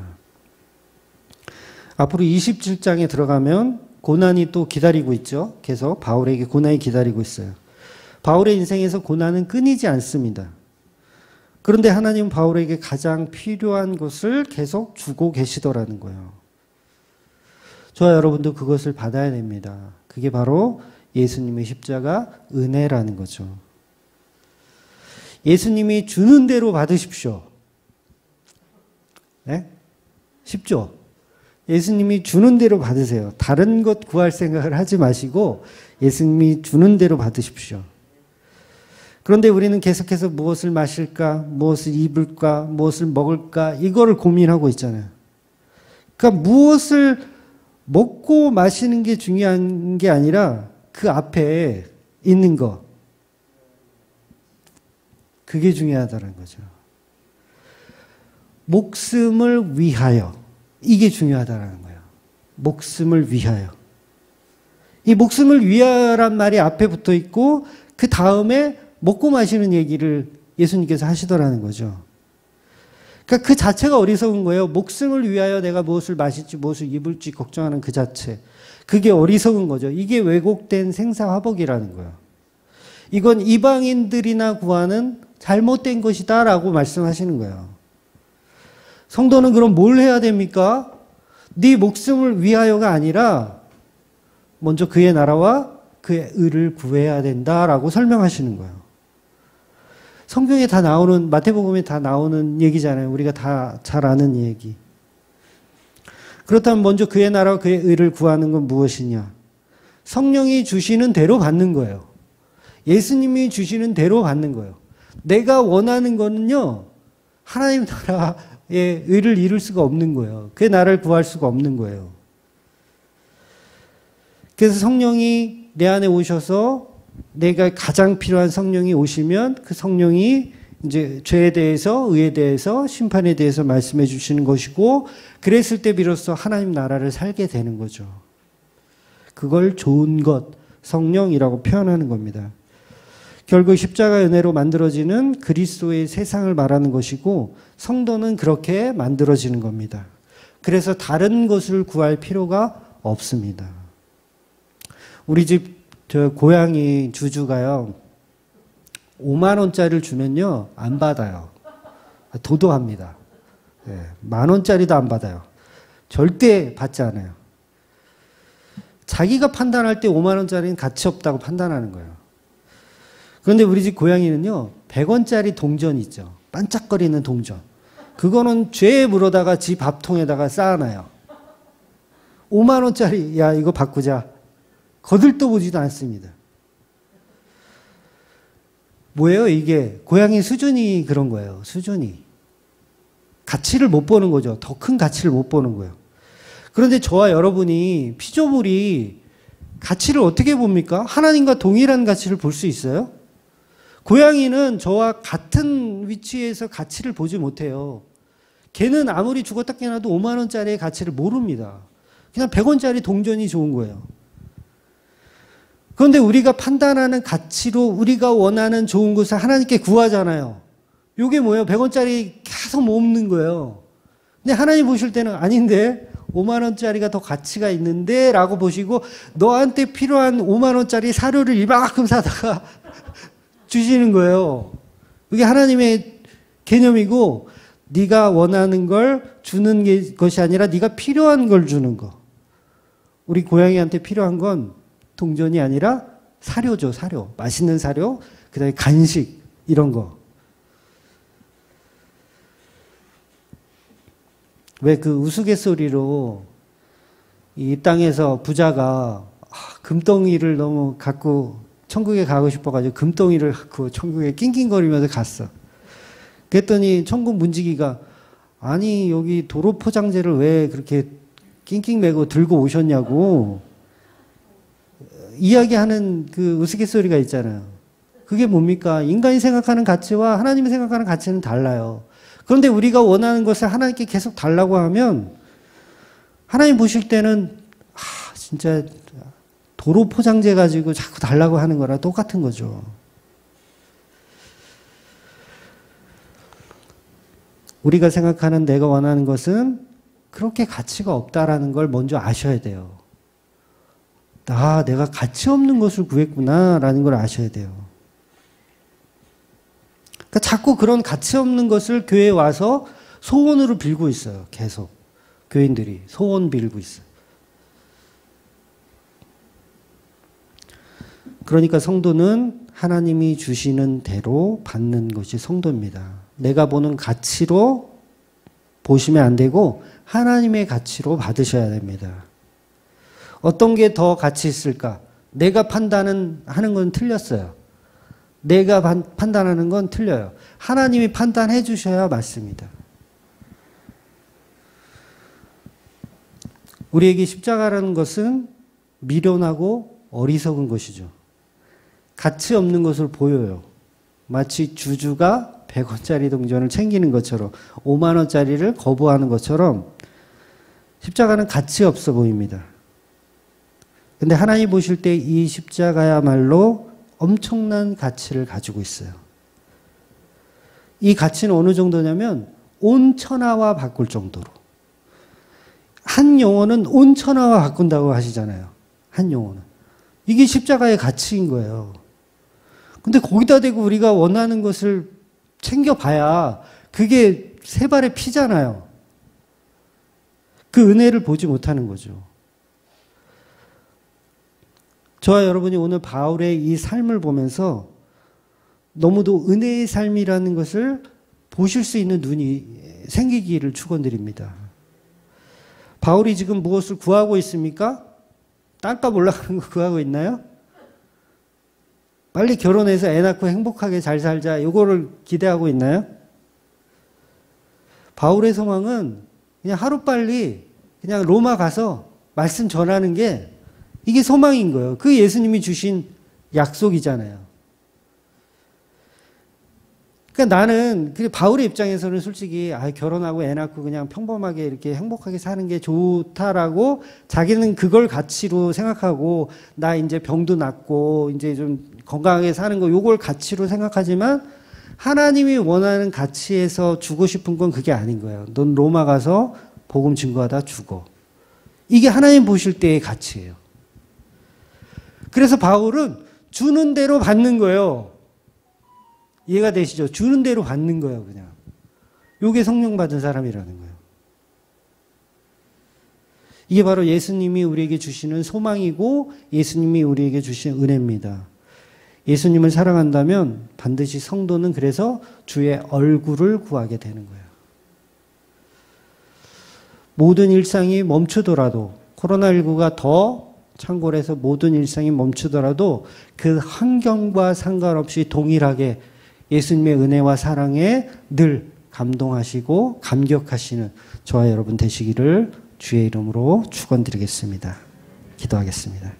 앞으로 27장에 들어가면 고난이 또 기다리고 있죠. 계속 바울에게 고난이 기다리고 있어요. 바울의 인생에서 고난은 끊이지 않습니다. 그런데 하나님은 바울에게 가장 필요한 것을 계속 주고 계시더라는 거예요. 저와 여러분도 그것을 받아야 됩니다. 그게 바로 예수님의 십자가 은혜라는 거죠. 예수님이 주는 대로 받으십시오. 네? 쉽죠? 예수님이 주는 대로 받으세요. 다른 것 구할 생각을 하지 마시고 예수님이 주는 대로 받으십시오. 그런데 우리는 계속해서 무엇을 마실까, 무엇을 입을까, 무엇을 먹을까 이거를 고민하고 있잖아요. 그러니까 무엇을 먹고 마시는 게 중요한 게 아니라 그 앞에 있는 거. 그게 중요하다는 거죠. 목숨을 위하여. 이게 중요하다는 거예요. 목숨을 위하여. 이 목숨을 위하여란 말이 앞에 붙어 있고 그 다음에 먹고 마시는 얘기를 예수님께서 하시더라는 거죠. 그러니까 그 자체가 어리석은 거예요. 목숨을 위하여 내가 무엇을 마실지 무엇을 입을지 걱정하는 그 자체. 그게 어리석은 거죠. 이게 왜곡된 생사화복이라는 거예요. 이건 이방인들이나 구하는 잘못된 것이다라고 말씀하시는 거예요. 성도는 그럼 뭘 해야 됩니까? 네 목숨을 위하여가 아니라 먼저 그의 나라와 그의 의를 구해야 된다라고 설명하시는 거예요. 성경에 다 나오는, 마태복음에 다 나오는 얘기잖아요. 우리가 다 잘 아는 얘기. 그렇다면 먼저 그의 나라와 그의 의를 구하는 건 무엇이냐? 성령이 주시는 대로 받는 거예요. 예수님이 주시는 대로 받는 거예요. 내가 원하는 거는요, 하나님 나라의 의를 이룰 수가 없는 거예요. 그의 나라를 구할 수가 없는 거예요. 그래서 성령이 내 안에 오셔서 내가 가장 필요한 성령이 오시면 그 성령이 이제 죄에 대해서, 의에 대해서, 심판에 대해서 말씀해 주시는 것이고, 그랬을 때 비로소 하나님 나라를 살게 되는 거죠. 그걸 좋은 것, 성령이라고 표현하는 겁니다. 결국 십자가 은혜로 만들어지는 그리스도의 세상을 말하는 것이고, 성도는 그렇게 만들어지는 겁니다. 그래서 다른 것을 구할 필요가 없습니다. 우리 집 저 고양이 주주가요, 5만 원짜리를 주면요 안 받아요. 도도합니다. 네, 10,000 원짜리도 안 받아요. 절대 받지 않아요. 자기가 판단할 때 5만 원짜리는 가치 없다고 판단하는 거예요. 그런데 우리 집 고양이는요 100원짜리 동전 있죠. 반짝거리는 동전. 그거는 죄에 물어다가 지 밥통에다가 쌓아놔요. 5만 원짜리 야 이거 바꾸자. 거들떠보지도 않습니다. 뭐예요 이게? 고양이 수준이 그런 거예요. 수준이. 가치를 못 보는 거죠. 더 큰 가치를 못 보는 거예요. 그런데 저와 여러분이 피조물이 가치를 어떻게 봅니까? 하나님과 동일한 가치를 볼 수 있어요? 고양이는 저와 같은 위치에서 가치를 보지 못해요. 걔는 아무리 죽었다 깨어나도 5만 원짜리의 가치를 모릅니다. 그냥 100원짜리 동전이 좋은 거예요. 그런데 우리가 판단하는 가치로 우리가 원하는 좋은 것을 하나님께 구하잖아요. 이게 뭐예요? 100원짜리 계속 모으는 거예요. 근데 하나님 보실 때는 아닌데 5만 원짜리가 더 가치가 있는데 라고 보시고 너한테 필요한 5만 원짜리 사료를 이만큼 사다가 주시는 거예요. 그게 하나님의 개념이고 네가 원하는 걸 주는 것이 아니라 네가 필요한 걸 주는 거. 우리 고양이한테 필요한 건 동전이 아니라 사료죠, 사료. 맛있는 사료, 그 다음에 간식, 이런 거. 왜 그 우스갯소리로 이 땅에서 부자가 금덩이를 너무 갖고 천국에 가고 싶어가지고 금덩이를 갖고 천국에 낑낑거리면서 갔어. 그랬더니 천국 문지기가 아니 여기 도로 포장재를 왜 그렇게 낑낑 메고 들고 오셨냐고 이야기하는 그 우스갯소리가 있잖아요. 그게 뭡니까? 인간이 생각하는 가치와 하나님이 생각하는 가치는 달라요. 그런데 우리가 원하는 것을 하나님께 계속 달라고 하면 하나님 보실 때는 진짜 도로 포장재 가지고 자꾸 달라고 하는 거랑 똑같은 거죠. 우리가 생각하는 내가 원하는 것은 그렇게 가치가 없다라는 걸 먼저 아셔야 돼요. 내가 가치 없는 것을 구했구나라는 걸 아셔야 돼요. 그러니까 자꾸 그런 가치 없는 것을 교회에 와서 소원으로 빌고 있어요. 계속. 교인들이 소원 빌고 있어요. 그러니까 성도는 하나님이 주시는 대로 받는 것이 성도입니다. 내가 보는 가치로 보시면 안 되고 하나님의 가치로 받으셔야 됩니다. 어떤 게 더 가치 있을까? 내가 판단하는 건 틀렸어요. 내가 판단하는 건 틀려요. 하나님이 판단해 주셔야 맞습니다. 우리에게 십자가라는 것은 미련하고 어리석은 것이죠. 가치 없는 것을 보여요. 마치 주주가 100원짜리 동전을 챙기는 것처럼 5만 원짜리를 거부하는 것처럼 십자가는 가치 없어 보입니다. 근데 하나님 보실 때 이 십자가야말로 엄청난 가치를 가지고 있어요. 이 가치는 어느 정도냐면 온 천하와 바꿀 정도로. 한 영혼은 온 천하와 바꾼다고 하시잖아요. 한 영혼은. 이게 십자가의 가치인 거예요. 근데 거기다 대고 우리가 원하는 것을 챙겨봐야 그게 세 발의 피잖아요. 그 은혜를 보지 못하는 거죠. 저와 여러분이 오늘 바울의 이 삶을 보면서 너무도 은혜의 삶이라는 것을 보실 수 있는 눈이 생기기를 축원드립니다. 바울이 지금 무엇을 구하고 있습니까? 땅값 올라가는 거 구하고 있나요? 빨리 결혼해서 애 낳고 행복하게 잘 살자 이거를 기대하고 있나요? 바울의 소망은 그냥 하루빨리 그냥 로마 가서 말씀 전하는 게 이게 소망인 거예요. 그 예수님이 주신 약속이잖아요. 그러니까 나는 바울의 입장에서는 솔직히 결혼하고 애 낳고 그냥 평범하게 이렇게 행복하게 사는 게 좋다라고 자기는 그걸 가치로 생각하고 나 이제 병도 낫고 이제 좀 건강하게 사는 거 요걸 가치로 생각하지만 하나님이 원하는 가치에서 주고 싶은 건 그게 아닌 거예요. 넌 로마 가서 복음 증거하다 죽어. 이게 하나님 보실 때의 가치예요. 그래서 바울은 주는 대로 받는 거예요. 이해가 되시죠? 주는 대로 받는 거예요, 그냥. 요게 성령 받은 사람이라는 거예요. 이게 바로 예수님이 우리에게 주시는 소망이고 예수님이 우리에게 주시는 은혜입니다. 예수님을 사랑한다면 반드시 성도는 그래서 주의 얼굴을 구하게 되는 거예요. 모든 일상이 멈추더라도 코로나19가 더 창궐해서 모든 일상이 멈추더라도 그 환경과 상관없이 동일하게 예수님의 은혜와 사랑에 늘 감동하시고 감격하시는 저와 여러분 되시기를 주의 이름으로 축원드리겠습니다. 기도하겠습니다.